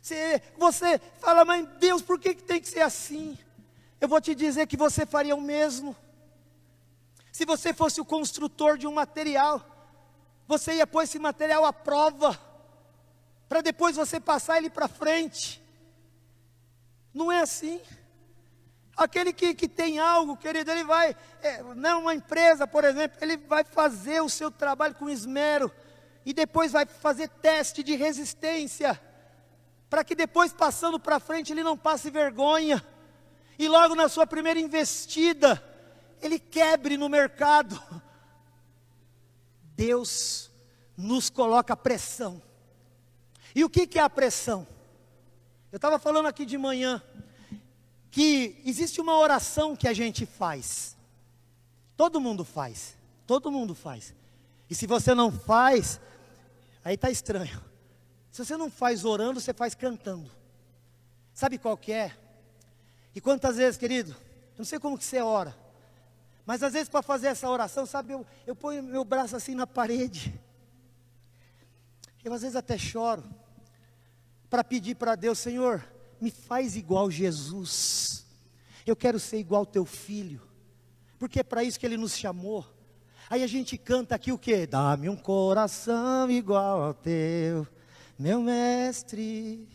Se você fala, mas Deus, por que tem que ser assim? Eu vou te dizer que você faria o mesmo. Se você fosse o construtor de um material, você ia pôr esse material à prova, para depois você passar ele para frente. Não é assim. Aquele que tem algo, querido, ele vai, não uma empresa, por exemplo, ele vai fazer o seu trabalho com esmero, e depois vai fazer teste de resistência, para que depois passando para frente ele não passe vergonha, e logo na sua primeira investida, ele quebre no mercado. Deus nos coloca pressão. E o que é a pressão? Eu estava falando aqui de manhã, que existe uma oração que a gente faz. Todo mundo faz. E se você não faz, aí está estranho. Se você não faz orando, você faz cantando. Sabe qual que é? E quantas vezes, querido, eu não sei como que você ora, mas às vezes para fazer essa oração, sabe, eu ponho meu braço assim na parede. Eu às vezes até choro, para pedir para Deus, Senhor, me faz igual Jesus. Eu quero ser igual teu filho, porque é para isso que ele nos chamou. Aí a gente canta aqui o quê? Dá-me um coração igual ao teu, meu mestre.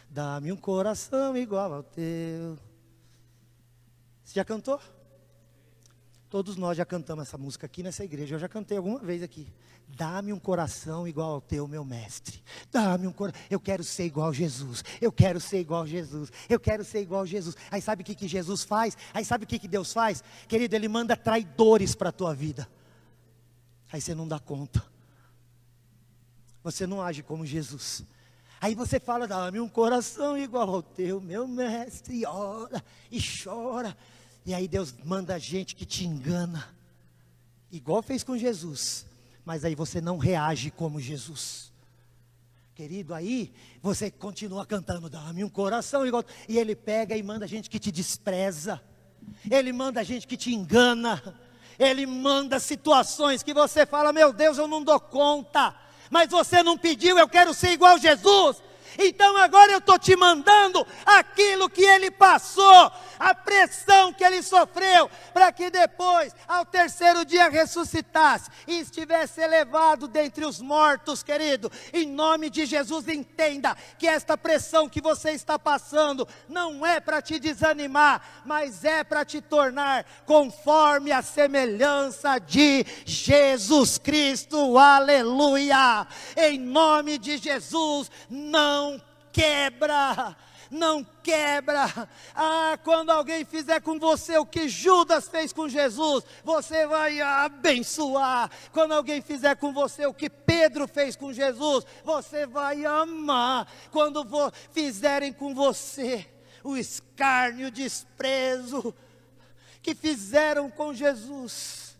Dá-me um coração igual ao teu. Você já cantou? Todos nós já cantamos essa música aqui nessa igreja. Eu já cantei alguma vez aqui. Dá-me um coração igual ao teu, meu mestre. Dá-me um coração. Eu quero ser igual a Jesus. Eu quero ser igual a Jesus. Eu quero ser igual a Jesus. Aí sabe o que Jesus faz? Aí sabe o que Deus faz? Querido, Ele manda traidores para a tua vida. Aí você não dá conta. Você não age como Jesus. Aí você fala, dá-me um coração igual ao teu, meu mestre. E ora, e chora. E aí Deus manda gente que te engana, igual fez com Jesus, mas aí você não reage como Jesus. Querido, aí você continua cantando, dá-me um coração igual, e ele pega e manda gente que te despreza, ele manda gente que te engana, ele manda situações que você fala, meu Deus, eu não dou conta, mas você não pediu, eu quero ser igual a Jesus. Então agora eu estou te mandando aquilo que ele passou, a pressão que ele sofreu, para que depois, ao terceiro dia ressuscitasse, e estivesse elevado dentre os mortos, querido. Em nome de Jesus, entenda que esta pressão que você está passando, não é para te desanimar, mas é para te tornar conforme a semelhança de Jesus Cristo, aleluia. Em nome de Jesus, não quebra, não quebra. Quando alguém fizer com você o que Judas fez com Jesus, você vai abençoar. Quando alguém fizer com você o que Pedro fez com Jesus, você vai amar. Quando fizerem com você o escárnio, o desprezo que fizeram com Jesus,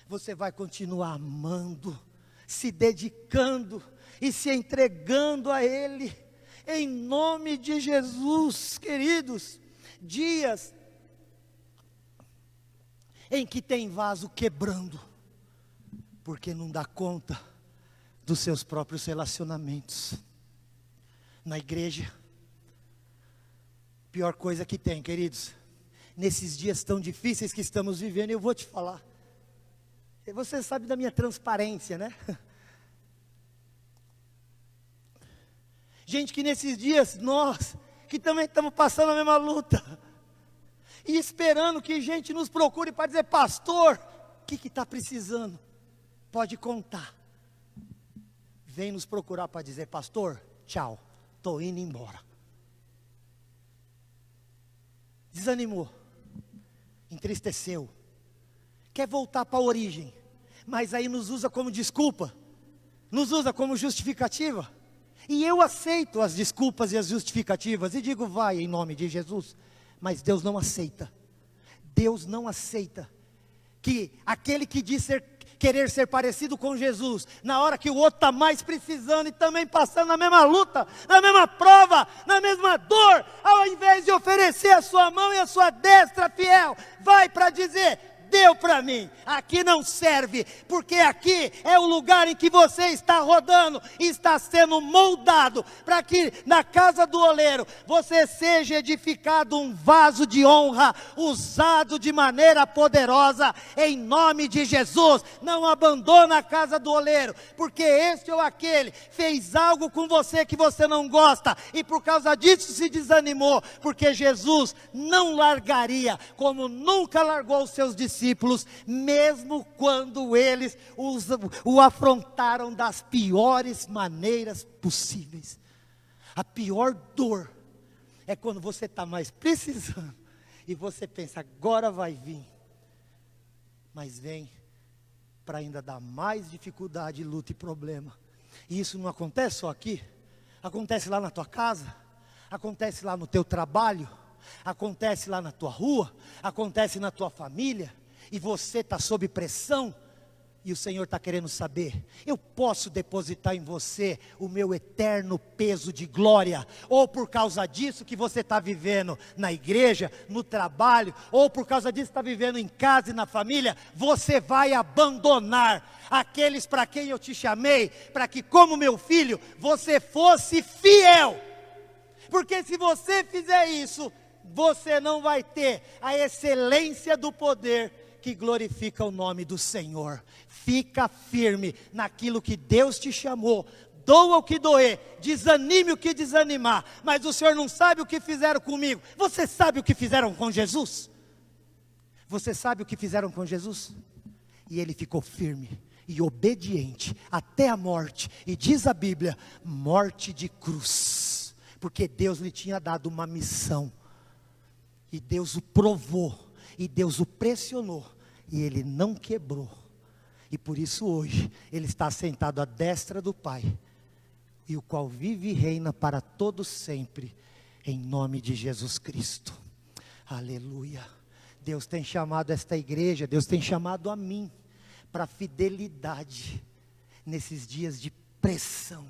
você vai continuar amando, se dedicando e se entregando a Ele, em nome de Jesus, queridos. Dias em que tem vaso quebrando, porque não dá conta dos seus próprios relacionamentos. Na igreja, pior coisa que tem, queridos, nesses dias tão difíceis que estamos vivendo, eu vou te falar, você sabe da minha transparência, né? Gente, que nesses dias, nós, que também estamos passando a mesma luta, e esperando que gente nos procure para dizer: pastor, o que está precisando? Pode contar. Vem nos procurar para dizer: pastor, tchau, estou indo embora. Desanimou, entristeceu, quer voltar para a origem, mas aí nos usa como desculpa, nos usa como justificativa. E eu aceito as desculpas e as justificativas, e digo: vai em nome de Jesus. Mas Deus não aceita. Deus não aceita que aquele que diz querer ser parecido com Jesus, na hora que o outro está mais precisando e também passando na mesma luta, na mesma prova, na mesma dor, ao invés de oferecer a sua mão e a sua destra fiel, vai para dizer: deu para mim, aqui não serve, porque aqui é o lugar em que você está rodando, e está sendo moldado, para que na casa do oleiro, você seja edificado um vaso de honra, usado de maneira poderosa, em nome de Jesus. Não abandona a casa do oleiro, porque este ou aquele fez algo com você que você não gosta, e por causa disso se desanimou, porque Jesus não largaria, como nunca largou os seus discípulos, mesmo quando eles o afrontaram das piores maneiras possíveis. A pior dor é quando você está mais precisando e você pensa: agora vai vir, mas vem para ainda dar mais dificuldade, luta e problema. E isso não acontece só aqui, acontece lá na tua casa, acontece lá no teu trabalho, acontece lá na tua rua, acontece na tua família. E você está sob pressão, e o Senhor está querendo saber: eu posso depositar em você o meu eterno peso de glória, ou por causa disso que você está vivendo na igreja, no trabalho, ou por causa disso que está vivendo em casa e na família, você vai abandonar aqueles para quem eu te chamei, para que, como meu filho, você fosse fiel. Porque se você fizer isso, você não vai ter a excelência do poder que glorifica o nome do Senhor. Fica firme naquilo que Deus te chamou. Doa o que doer, desanime o que desanimar. Mas o Senhor não sabe o que fizeram comigo. Você sabe o que fizeram com Jesus? Você sabe o que fizeram com Jesus? E ele ficou firme e obediente até a morte. E diz a Bíblia: morte de cruz. Porque Deus lhe tinha dado uma missão, e Deus o provou, e Deus o pressionou, e ele não quebrou. E por isso hoje ele está sentado à destra do Pai, e o qual vive e reina para todos sempre, em nome de Jesus Cristo. Aleluia. Deus tem chamado esta igreja, Deus tem chamado a mim para fidelidade nesses dias de pressão,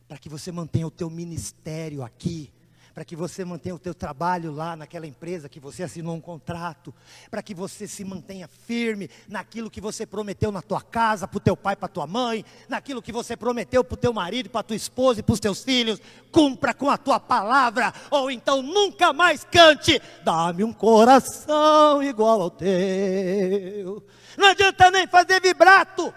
para que você mantenha o teu ministério aqui, para que você mantenha o teu trabalho lá naquela empresa que você assinou um contrato, para que você se mantenha firme naquilo que você prometeu na tua casa, para o teu pai, para a tua mãe, naquilo que você prometeu para o teu marido, para a tua esposa e para os teus filhos. Cumpra com a tua palavra, ou então nunca mais cante: dá-me um coração igual ao teu. Não adianta nem fazer vibrato,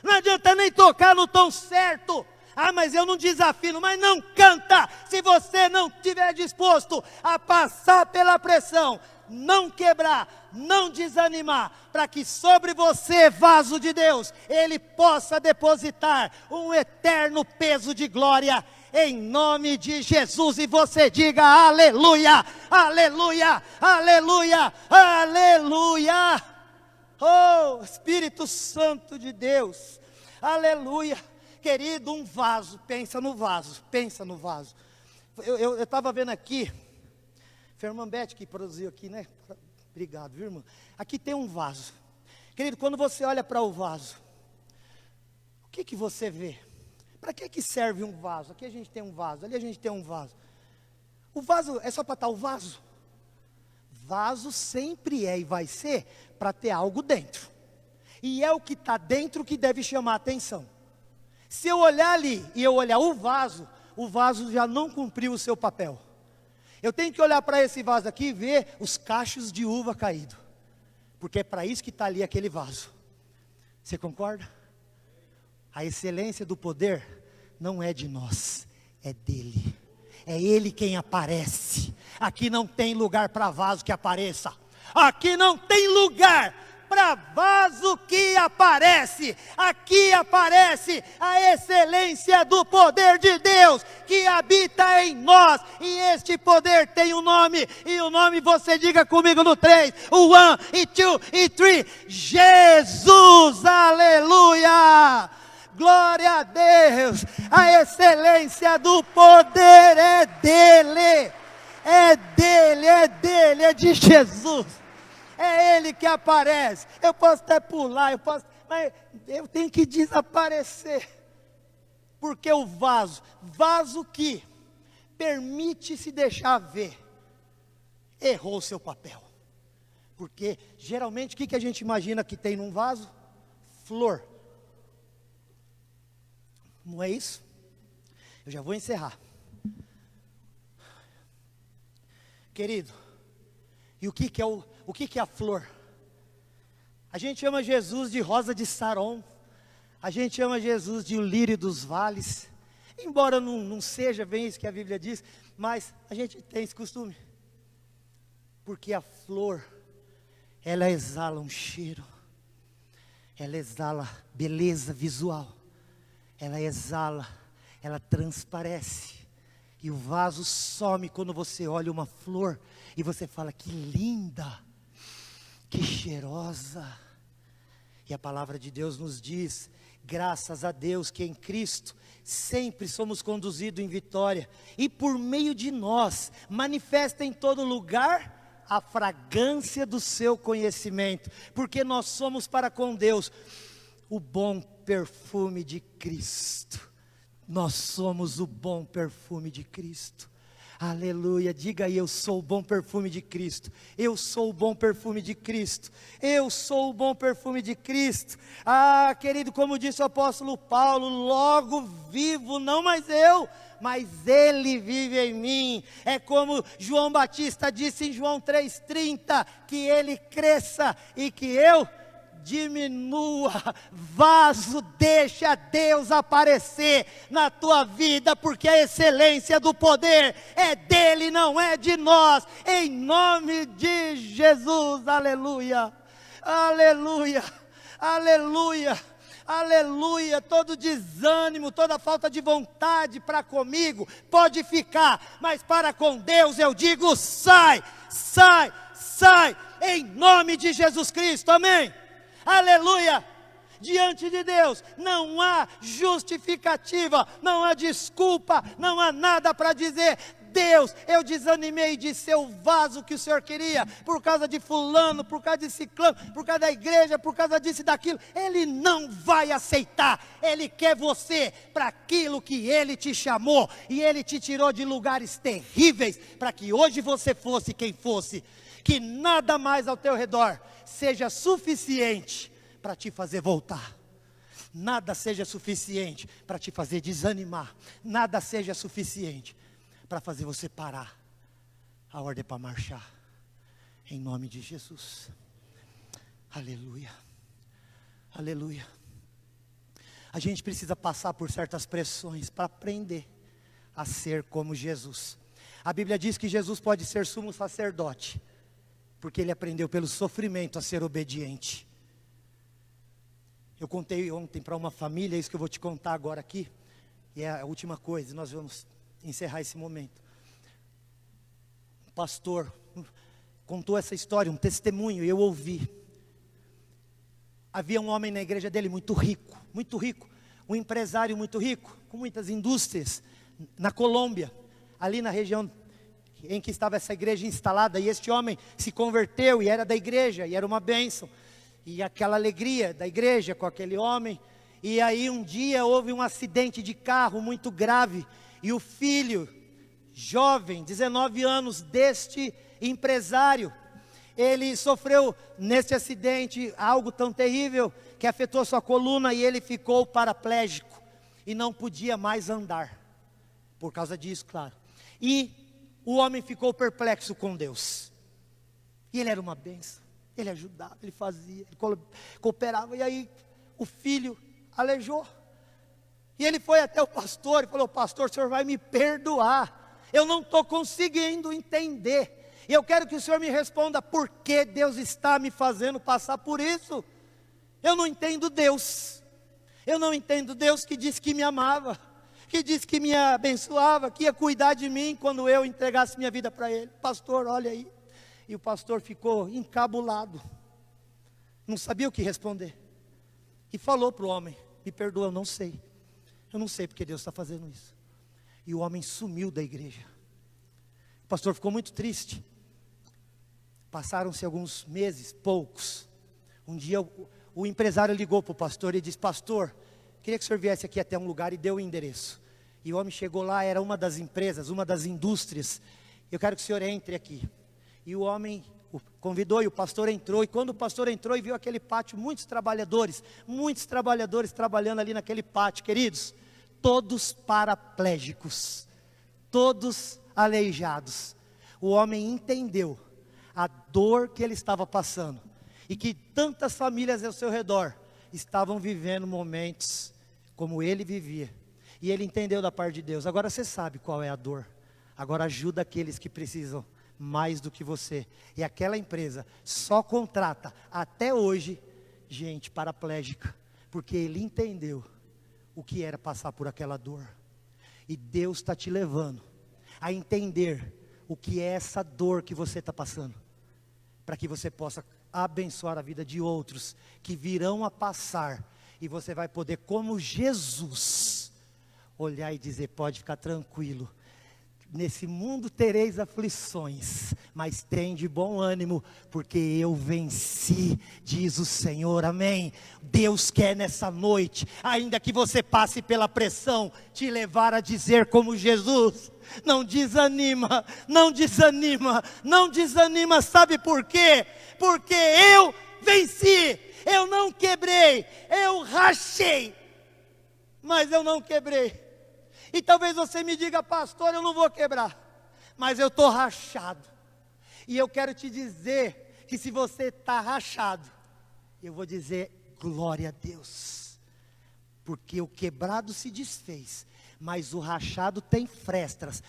não adianta nem tocar no tom certo. Ah, mas eu não desafino, mas não canta, se você não estiver disposto a passar pela pressão, não quebrar, não desanimar, para que sobre você, vaso de Deus, Ele possa depositar um eterno peso de glória, em nome de Jesus. E você diga: aleluia, aleluia, aleluia, aleluia. Oh, Espírito Santo de Deus, aleluia. Querido, um vaso, pensa no vaso, pensa no vaso. Eu estava vendo aqui, Foi a irmã Beth que produziu aqui, né? Obrigado, viu, irmã? Aqui tem um vaso. Querido, quando você olha para o vaso, o que você vê? Para que serve um vaso? Aqui a gente tem um vaso, ali a gente tem um vaso. O vaso é só para estar o vaso? Vaso sempre é e vai ser para ter algo dentro. E é o que está dentro que deve chamar a atenção. Se eu olhar ali e eu olhar o vaso já não cumpriu o seu papel. Eu tenho que olhar para esse vaso aqui e ver os cachos de uva caídos. Porque é para isso que está ali aquele vaso. Você concorda? A excelência do poder não é de nós, é dele. É ele quem aparece. Aqui não tem lugar para vaso que apareça. Aqui não tem lugar para vaso que aparece. Aqui aparece a excelência do poder de Deus que habita em nós. E este poder tem um nome. E o nome você diga comigo no 3. O 1, e 2, e 3. Jesus, aleluia. Glória a Deus, a excelência do poder é dele, é de Jesus, é Ele que aparece. Eu posso até pular, mas eu tenho que desaparecer, porque o vaso que permite se deixar ver, errou o seu papel, porque geralmente o que a gente imagina que tem num vaso? Flor. Não é isso? Eu já vou encerrar. Querido, e o que é a flor? A gente ama Jesus de rosa de Saron. A gente ama Jesus de lírio dos vales. Embora não seja bem isso que a Bíblia diz, mas a gente tem esse costume. Porque a flor, ela exala um cheiro. Ela exala beleza visual. Ela exala, ela transparece. E o vaso some quando você olha uma flor e você fala, que linda, que cheirosa. E a palavra de Deus nos diz, graças a Deus que em Cristo sempre somos conduzidos em vitória. E por meio de nós, manifesta em todo lugar a fragrância do seu conhecimento. Porque nós somos para com Deus o bom perfume de Cristo. Nós somos o bom perfume de Cristo. Aleluia, diga aí, eu sou o bom perfume de Cristo. Eu sou o bom perfume de Cristo. Eu sou o bom perfume de Cristo. Ah, querido, como disse o apóstolo Paulo, logo vivo, não mais eu, mas Ele vive em mim. É como João Batista disse em João 3,30, que Ele cresça e que eu diminua. Vaso, deixa Deus aparecer na tua vida, porque a excelência do poder é dele, não é de nós, em nome de Jesus, aleluia, aleluia, aleluia, aleluia. Todo desânimo, toda falta de vontade para comigo, pode ficar, mas para com Deus eu digo, sai, sai, sai, em nome de Jesus Cristo, amém. Aleluia, diante de Deus não há justificativa, não há desculpa, não há nada para dizer. Deus, eu desanimei de ser o vaso que o Senhor queria, por causa de fulano, por causa de ciclano, por causa da igreja, por causa disso e daquilo. Ele não vai aceitar, Ele quer você para aquilo que Ele te chamou, e Ele te tirou de lugares terríveis, para que hoje você fosse quem fosse, que nada mais ao teu redor seja suficiente para te fazer voltar. Nada seja suficiente para te fazer desanimar. Nada seja suficiente para fazer você parar. A ordem é para marchar. Em nome de Jesus. Aleluia. Aleluia. A gente precisa passar por certas pressões para aprender a ser como Jesus. A Bíblia diz que Jesus pode ser sumo sacerdote, porque ele aprendeu pelo sofrimento a ser obediente. Eu contei ontem para uma família, é isso que eu vou te contar agora aqui, e é a última coisa, nós vamos encerrar esse momento. Um pastor contou essa história, um testemunho, e eu ouvi. Havia um homem na igreja dele muito rico, um empresário muito rico, com muitas indústrias, na Colômbia, ali na região em que estava essa igreja instalada, e este homem se converteu e era da igreja, e era uma bênção, e aquela alegria da igreja com aquele homem. E aí um dia houve um acidente de carro muito grave, e o filho, jovem, 19 anos, deste empresário, ele sofreu nesse acidente algo tão terrível, que afetou sua coluna, e ele ficou paraplégico, e não podia mais andar, por causa disso, claro. E o homem ficou perplexo com Deus, e ele era uma bênção, ele ajudava, ele fazia, ele cooperava, e aí o filho aleijou, e ele foi até o pastor, e falou: pastor, o senhor vai me perdoar, eu não estou conseguindo entender, e eu quero que o senhor me responda, por que Deus está me fazendo passar por isso? Eu não entendo Deus, eu não entendo Deus que disse que me amava, que disse que me abençoava, que ia cuidar de mim quando eu entregasse minha vida para Ele. Pastor, olha aí. E o pastor ficou encabulado, não sabia o que responder, e falou para o homem: me perdoa, eu não sei porque Deus está fazendo isso. E o homem sumiu da igreja. O pastor ficou muito triste. Passaram-se alguns meses, poucos. Um dia o empresário ligou para o pastor e disse: pastor, queria que o senhor viesse aqui até um lugar, e deu o endereço. E o homem chegou lá, era uma das empresas, uma das indústrias. Eu quero que o senhor entre aqui. E o homem o convidou, e o pastor entrou. E quando o pastor entrou e viu aquele pátio, muitos trabalhadores trabalhando ali naquele pátio, queridos, todos paraplégicos, todos aleijados. O homem entendeu a dor que ele estava passando, e que tantas famílias ao seu redor estavam vivendo momentos como ele vivia, e ele entendeu da parte de Deus. Agora você sabe qual é a dor, agora ajuda aqueles que precisam mais do que você. E aquela empresa só contrata até hoje gente paraplégica, porque ele entendeu o que era passar por aquela dor. E Deus está te levando a entender o que é essa dor que você está passando, para que você possa abençoar a vida de outros que virão a passar, e você vai poder, como Jesus, olhar e dizer: pode ficar tranquilo, nesse mundo tereis aflições, mas tem de bom ânimo, porque eu venci, diz o Senhor. Amém? Deus quer nessa noite, ainda que você passe pela pressão, te levar a dizer como Jesus: não desanima, não desanima, não desanima. Sabe por quê? Porque eu venci, eu não quebrei, eu rachei, mas eu não quebrei. E talvez você me diga: pastor, eu não vou quebrar, mas eu estou rachado. E eu quero te dizer que se você está rachado, eu vou dizer: glória a Deus, porque o quebrado se desfez, mas o rachado tem frestas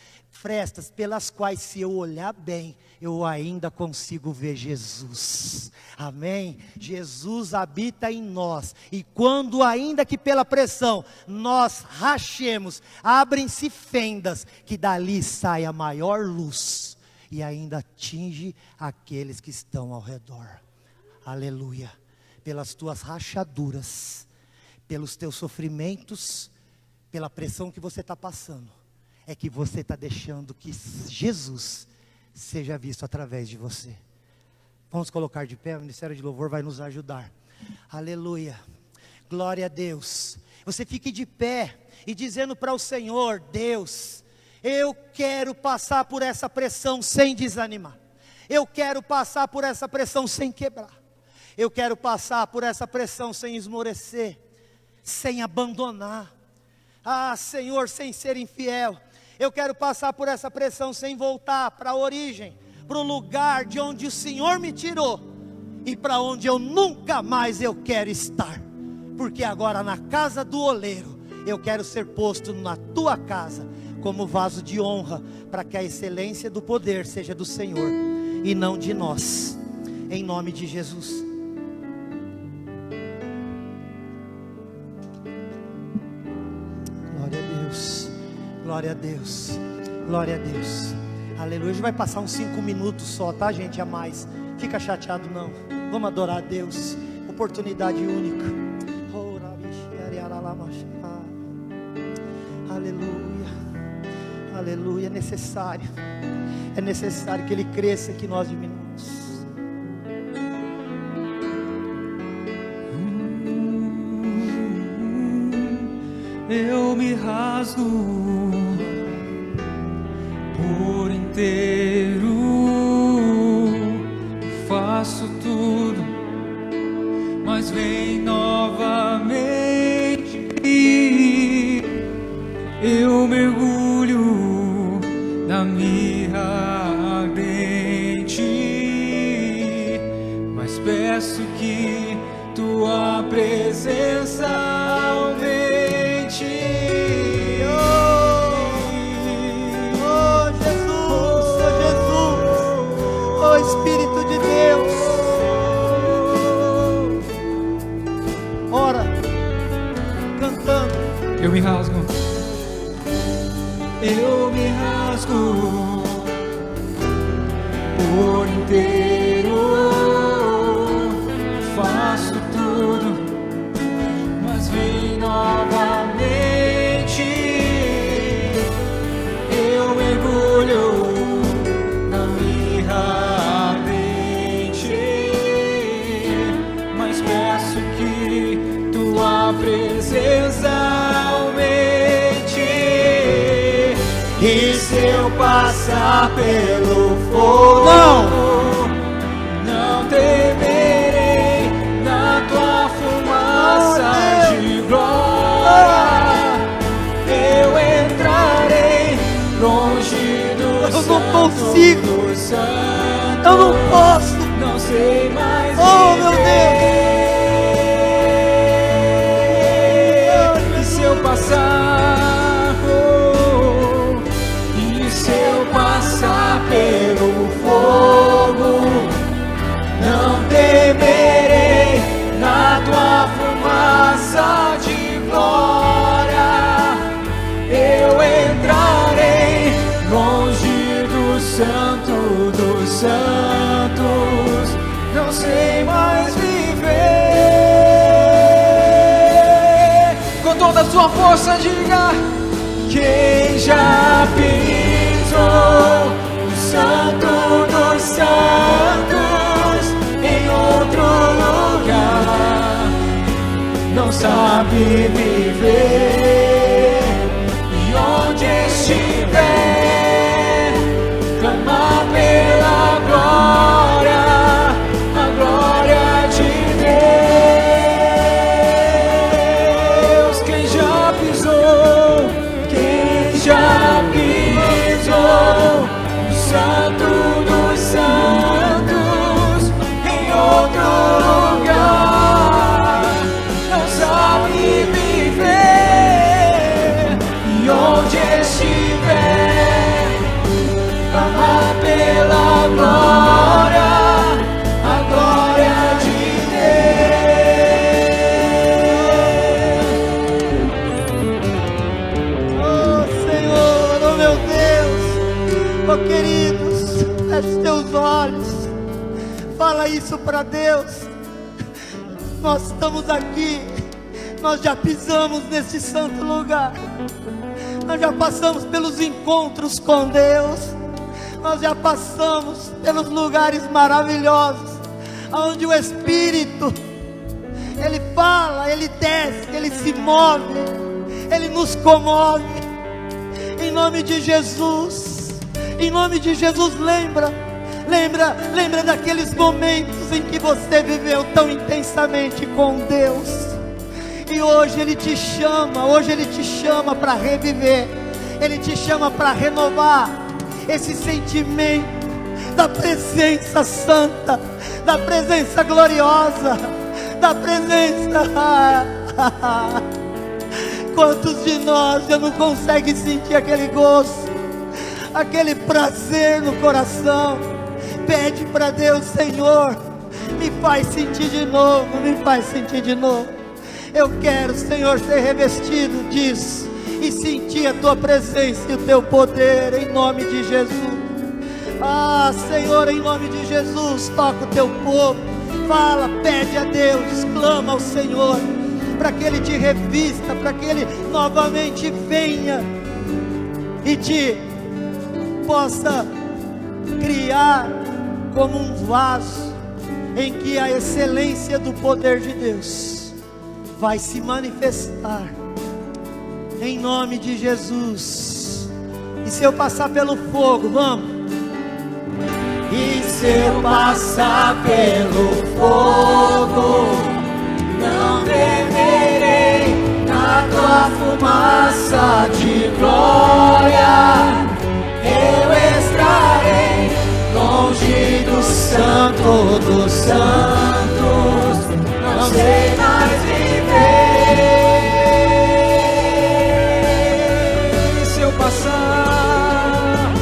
pelas quais, se eu olhar bem, eu ainda consigo ver Jesus. Amém? Jesus habita em nós, e quando, ainda que pela pressão, nós rachemos, abrem-se fendas, que dali sai a maior luz, e ainda atinge aqueles que estão ao redor. Aleluia. Pelas tuas rachaduras, pelos teus sofrimentos, pela pressão que você está passando, é que você está deixando que Jesus seja visto através de você. Vamos colocar de pé, o Ministério de Louvor vai nos ajudar. Aleluia, glória a Deus. Você fique de pé e dizendo para o Senhor: Deus, eu quero passar por essa pressão sem desanimar, eu quero passar por essa pressão sem quebrar, eu quero passar por essa pressão sem esmorecer, sem abandonar. Ah, Senhor, sem ser infiel. Eu quero passar por essa pressão sem voltar para a origem, para o lugar de onde o Senhor me tirou, e para onde eu nunca mais eu quero estar. Porque agora, na casa do oleiro, eu quero ser posto na tua casa como vaso de honra, para que a excelência do poder seja do Senhor e não de nós, em nome de Jesus. Glória a Deus, glória a Deus, aleluia. Hoje vai passar uns 5 minutos só, tá, gente, a mais. Fica chateado não, vamos adorar a Deus, oportunidade única. Aleluia, Aleluia, é necessário que Ele cresça e que nós diminuamos. Eu me rasgo por inteiro, faço tudo, mas vem novamente. Eu mergulho na mirra ardente, mas peço que tua presença aumente. Oh Jesus, oh Espírito de Deus, ora, cantando. Eu me rasgo por inteiro, faço tudo, mas vem novamente. Eu mergulho na mirra ardente, mas peço que tua presença aumente. E se eu passar pelo fogo, não temerei, na tua fumaça de glória eu entrarei, longe do santo dos santos. Eu não posso, não sei mais oh meu Deus. E se eu passar, e se eu passar pelo fogo, não temerei, na tua fumaça de glória eu entrarei, longe do santo dos santos, não sei mais viver. Com toda a sua força diga: quem já pisou o santo dos santos em outro lugar, não sabe viver. E onde estiver, clama pela glória, a glória de Deus. Quem já pisou o santo dos santos em outro lugar, não sabe viver. E onde estiver, clama pela glória, a glória de Deus. Oh Senhor, oh meu Deus, oh queridos, feche teus olhos, fala isso para Deus. Nós estamos aqui, nós já pisamos nesse santo lugar, nós já passamos pelos encontros com Deus, nós já passamos pelos lugares maravilhosos, onde o Espírito, Ele fala, Ele desce, Ele se move, Ele nos comove. Em nome de Jesus, lembra daqueles momentos em que você viveu tão intensamente com Deus. E hoje Ele te chama para reviver, Ele te chama para renovar esse sentimento da presença santa, da presença gloriosa, da presença. Quantos de nós já não conseguem sentir aquele gosto, aquele prazer no coração? Pede para Deus: Senhor, me faz sentir de novo, Eu quero, Senhor, ser revestido disso e sentir a tua presença e o teu poder, em nome de Jesus. Ah, Senhor, em nome de Jesus, toca o teu povo, fala, pede a Deus, clama ao Senhor, para que Ele te revista, para que Ele novamente venha e te possa criar como um vaso em que a excelência do poder de Deus vai se manifestar, em nome de Jesus. E se eu passar pelo fogo, vamos. E se eu passar pelo fogo, não temerei, na tua fumaça de glória eu estarei, longe do santo dos santos, não sei mais viver. E se eu passar,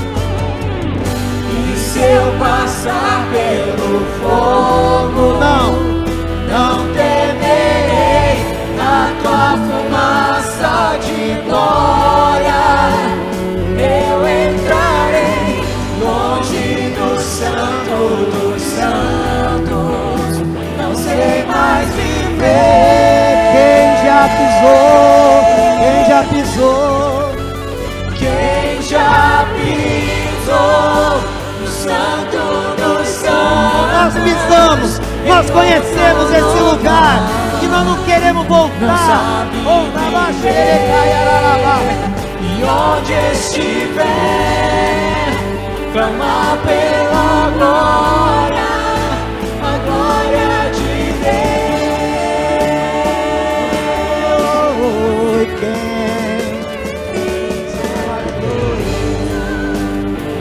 se eu passar pelo fogo, não temerei, na tua fumaça de glória eu entrarei, longe do santo dos santos, não sei mais viver. Quem já pisou? Quem já pisou? Quem já pisou no santo dos santos? Nós pisamos, nós conhecemos esse lugar, que nós não queremos voltar. E onde estiver, clama pela glória, a glória de Deus.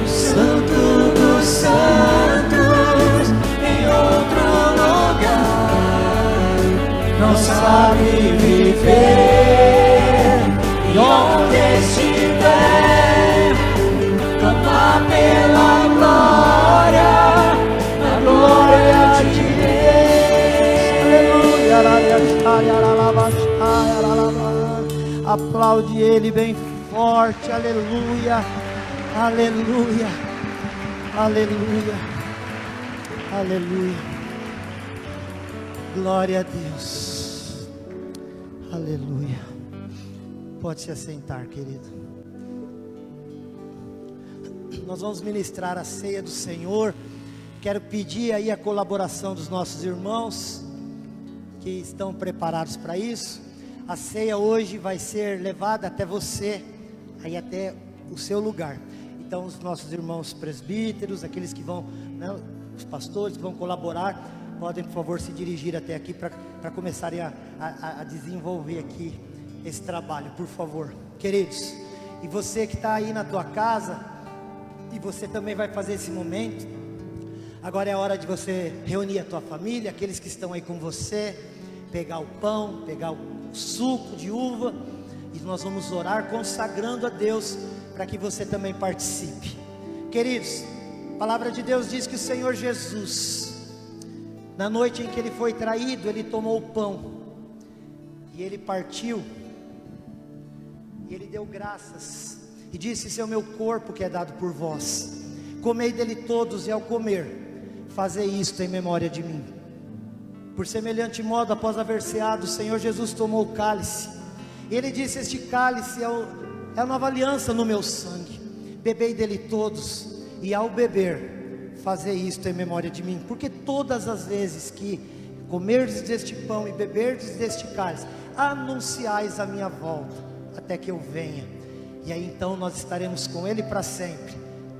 O santo dos santos em outro lugar não sabe viver. E onde estiver, clama pela glória, a glória de Deus. Aplaude Ele bem forte, aleluia, aleluia, aleluia, aleluia. Glória a Deus, aleluia. Pode se assentar, querido. Nós vamos ministrar a ceia do Senhor. Quero pedir aí a colaboração dos nossos irmãos que estão preparados para isso. A ceia hoje vai ser levada até você, aí até o seu lugar. Então os nossos irmãos presbíteros, aqueles que vão, né, os pastores que vão colaborar, podem por favor se dirigir até aqui para começarem a desenvolver aqui esse trabalho, por favor, queridos. E você que está aí na tua casa, e você também vai fazer esse momento. Agora é a hora de você reunir a tua família, aqueles que estão aí com você, pegar o pão, pegar o suco de uva, e nós vamos orar consagrando a Deus para que você também participe. Queridos, a palavra de Deus diz que o Senhor Jesus, na noite em que Ele foi traído, Ele tomou o pão, e Ele partiu, e Ele deu graças, e disse: esse é o meu corpo que é dado por vós, comei dele todos, e ao comer, fazei isto em memória de mim. Por semelhante modo, após haver ceado, o Senhor Jesus tomou o cálice, e Ele disse: este cálice é a nova aliança no meu sangue, bebei dele todos, e ao beber, fazei isto em memória de mim. Porque todas as vezes que comerdes deste pão e beberdes deste cálice, anunciais a minha volta, até que eu venha. E aí então nós estaremos com Ele para sempre,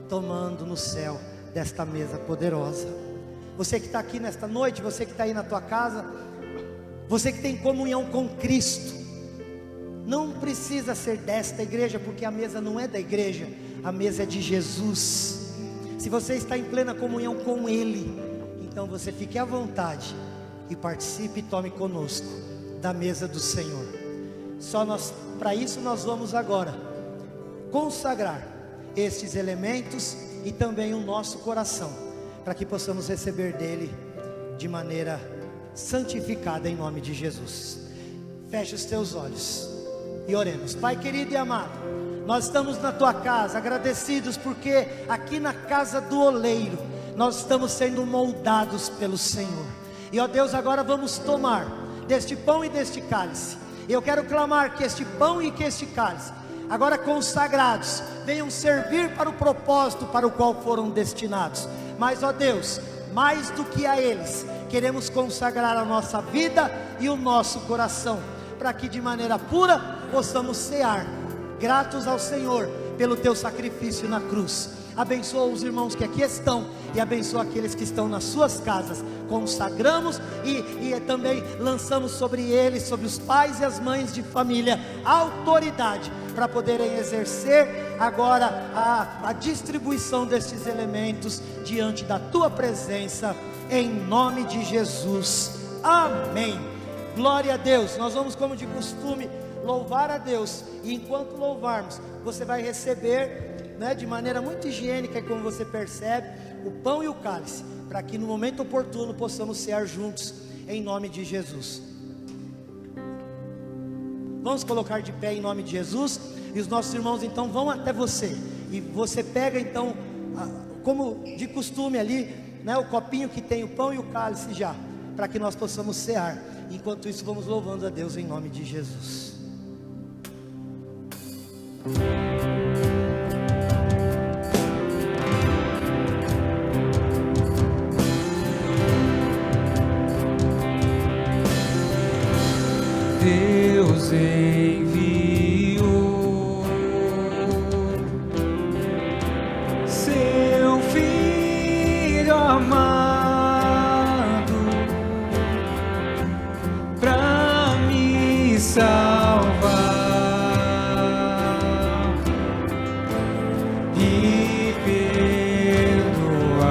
tomando no céu desta mesa poderosa. Você que está aqui nesta noite, você que está aí na tua casa, você que tem comunhão com Cristo, não precisa ser desta igreja, porque a mesa não é da igreja, a mesa é de Jesus. Se você está em plena comunhão com Ele, então você fique à vontade e participe e tome conosco da mesa do Senhor. Para isso nós vamos agora consagrar estes elementos e também o nosso coração, para que possamos receber dele de maneira santificada, em nome de Jesus. Feche os teus olhos e oremos. Pai querido e amado, nós estamos na tua casa, agradecidos porque aqui na casa do oleiro nós estamos sendo moldados pelo Senhor. E ó Deus, agora vamos tomar deste pão e deste cálice. Eu quero clamar que este pão e que este cálice agora consagrados, venham servir para o propósito para o qual foram destinados. Mas, ó Deus, mais do que a eles, queremos consagrar a nossa vida e o nosso coração, para que de maneira pura possamos cear, gratos ao Senhor pelo teu sacrifício na cruz. Abençoa os irmãos que aqui estão e abençoa aqueles que estão nas suas casas. Consagramos e também lançamos sobre eles, sobre os pais e as mães de família, autoridade para poderem exercer agora a distribuição destes elementos diante da tua presença, em nome de Jesus, amém. Glória a Deus. Nós vamos, como de costume, louvar a Deus, e enquanto louvarmos, você vai receber, de maneira muito higiênica, como você percebe, o pão e o cálice, para que no momento oportuno possamos cear juntos, em nome de Jesus. Vamos colocar de pé em nome de Jesus, e os nossos irmãos então vão até você, e você pega então, como de costume ali, o copinho que tem o pão e o cálice já, para que nós possamos cear. Enquanto isso, vamos louvando a Deus em nome de Jesus. Deus enviou seu Filho amado para me salvar e perdoar.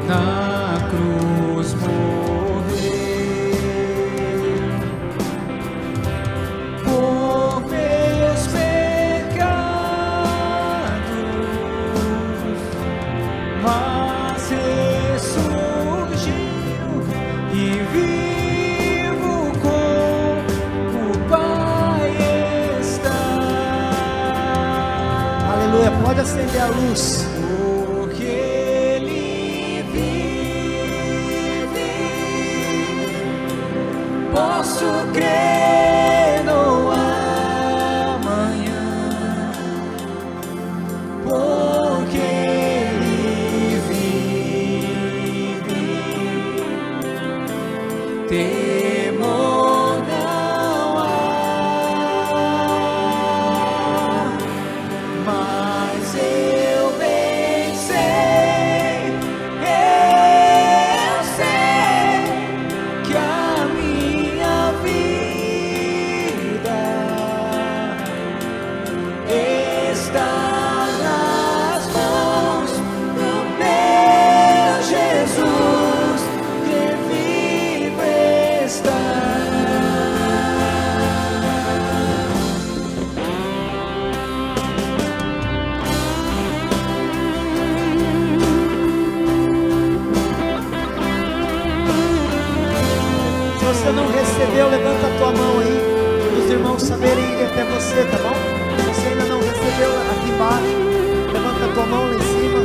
Na cruz pode acender a luz. Porque Ele vive, posso crer no amanhã. Porque Ele vive, temor não há. Mas eu bem sei que a minha vida está nas mãos do meu Jesus, que vivo está. Se você não recebeu, levanta a tua mão aí, para os irmãos saberem ir até você, tá bom? Se você ainda não recebeu, aqui embaixo, levanta a tua mão lá em cima.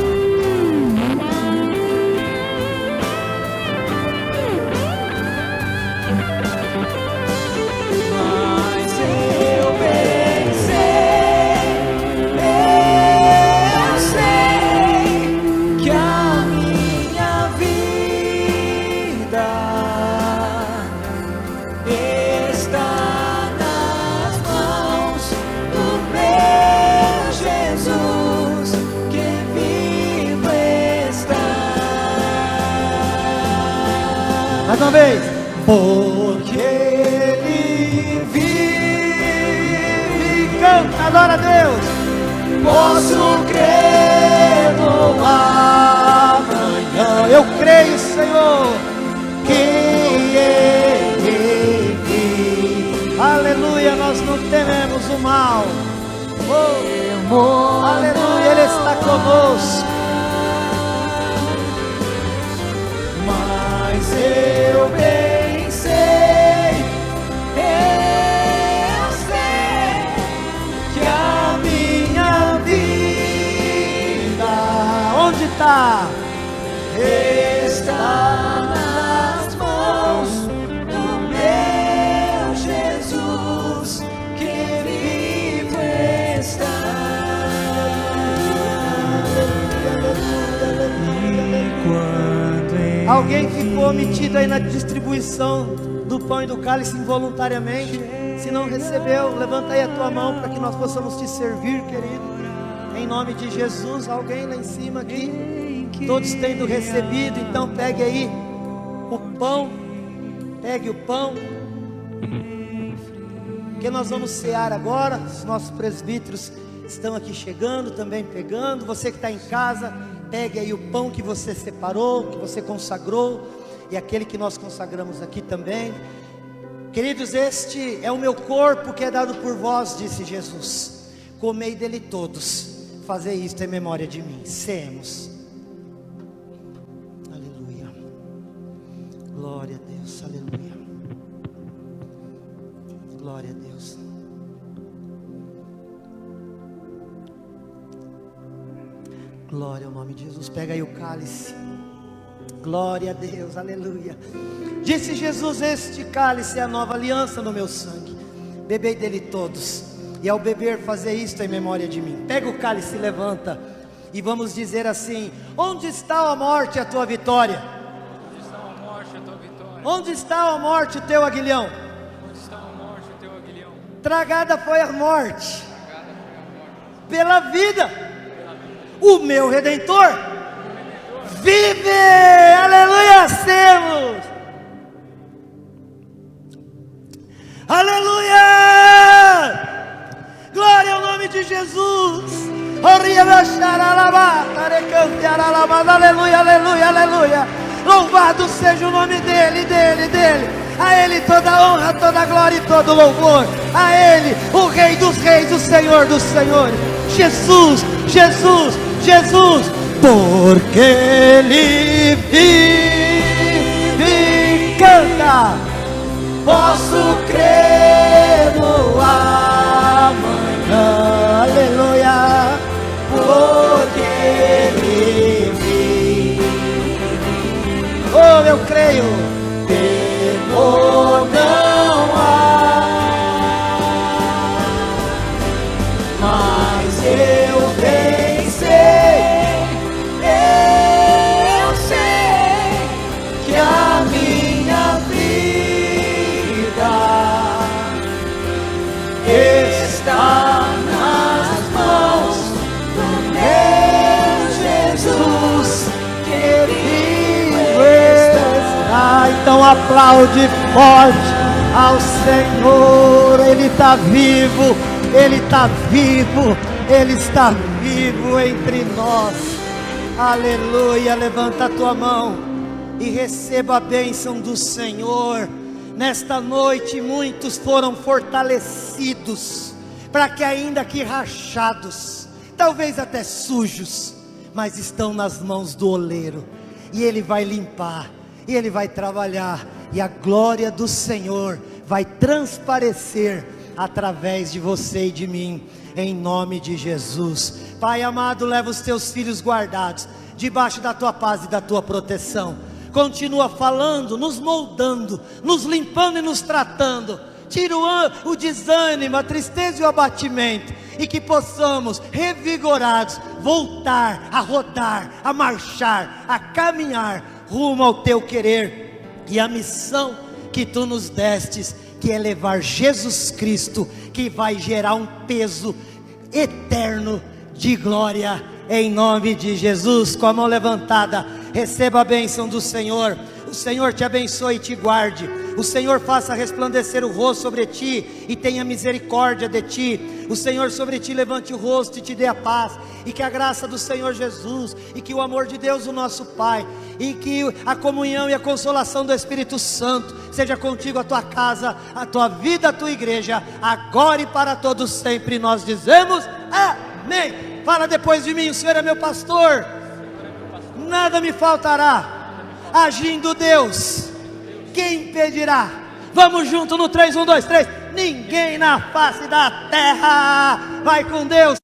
Mas eu bem sei que a minha vida está nas mãos do meu Jesus, que vivo está. Mais uma vez. Porque Ele vive, Canta, adora a Deus. posso crer no amanhã. Eu creio, Senhor, Que Ele vive, aleluia, nós não tememos o mal. temor Aleluia, Ele está conosco. Mas eu bem sei que a minha vida Onde está? está nas mãos do meu Jesus. Alguém ficou omitido aí na distribuição do pão e do cálice involuntariamente? Se não recebeu, levanta aí a tua mão para que nós possamos te servir, querido. Em nome de Jesus. Alguém lá em cima aqui? Todos tendo recebido, então pegue aí o pão. Pegue o pão, que nós vamos cear agora. Os nossos presbíteros estão aqui chegando, também pegando. Você que está em casa, pegue aí o pão que você separou, que você consagrou, e aquele que nós consagramos aqui também. Queridos, este é o meu corpo que é dado por vós, disse Jesus. Comei dele todos, fazei isto em memória de mim. Ceemos. Aleluia. Glória a Deus, aleluia. Glória a Deus. Glória ao nome de Jesus. Pega aí o cálice. Glória a Deus, aleluia. Disse Jesus: este cálice é a nova aliança no meu sangue. Bebei dele todos, e ao beber fazer isto em memória de mim. Pega o cálice e levanta, e vamos dizer assim: onde está a morte, a tua vitória? Onde está a morte, a tua vitória? Onde está a morte, o teu aguilhão? Onde está a morte, o teu aguilhão? Tragada foi a morte pela vida. O meu Redentor vive. Aleluia, temos. Aleluia. Glória ao nome de Jesus. Aleluia, aleluia, aleluia. Louvado seja o nome dele. A ele toda a honra, toda a glória e todo o louvor. A ele, o Rei dos reis, o Senhor dos senhores. Jesus, Jesus, Jesus. Porque ele vive, canta. Posso crer no amanhã, Aleluia. porque ele vive. Oh, eu creio. Temor não há, mas eu bem sei, eu sei que a minha vida está nas mãos do meu Jesus, que vive está. Então aplaude forte ao Senhor. Ele está vivo, Ele está vivo, Ele está vivo entre nós. Aleluia. Levanta a tua mão e receba a bênção do Senhor. Nesta noite muitos foram fortalecidos, para que ainda que rachados, talvez até sujos, mas estão nas mãos do oleiro, e Ele vai limpar, e Ele vai trabalhar, e a glória do Senhor vai transparecer através de você e de mim, em nome de Jesus. Pai amado, leva os teus filhos guardados debaixo da tua paz e da tua proteção. Continua falando, nos moldando, nos limpando e nos tratando. Tira o desânimo, a tristeza e o abatimento, e que possamos, revigorados, voltar a rodar, a marchar, a caminhar rumo ao teu querer e a missão que tu nos destes, que é levar Jesus Cristo, que vai gerar um peso eterno de glória, em nome de Jesus. Com a mão levantada, receba a bênção do Senhor. O Senhor te abençoe e te guarde. O Senhor faça resplandecer o rosto sobre ti e tenha misericórdia de ti. O Senhor sobre ti levante o rosto e te dê a paz. E que a graça do Senhor Jesus, e que o amor de Deus o nosso Pai, e que a comunhão e a consolação do Espírito Santo seja contigo, a tua casa, a tua vida, a tua igreja, agora e para todos sempre. Nós dizemos amém. Fala depois de mim: o Senhor é meu pastor, nada me faltará. Agindo Deus, quem impedirá? Vamos junto no 3, 1, 2, 3. Ninguém na face da terra. Vai com Deus.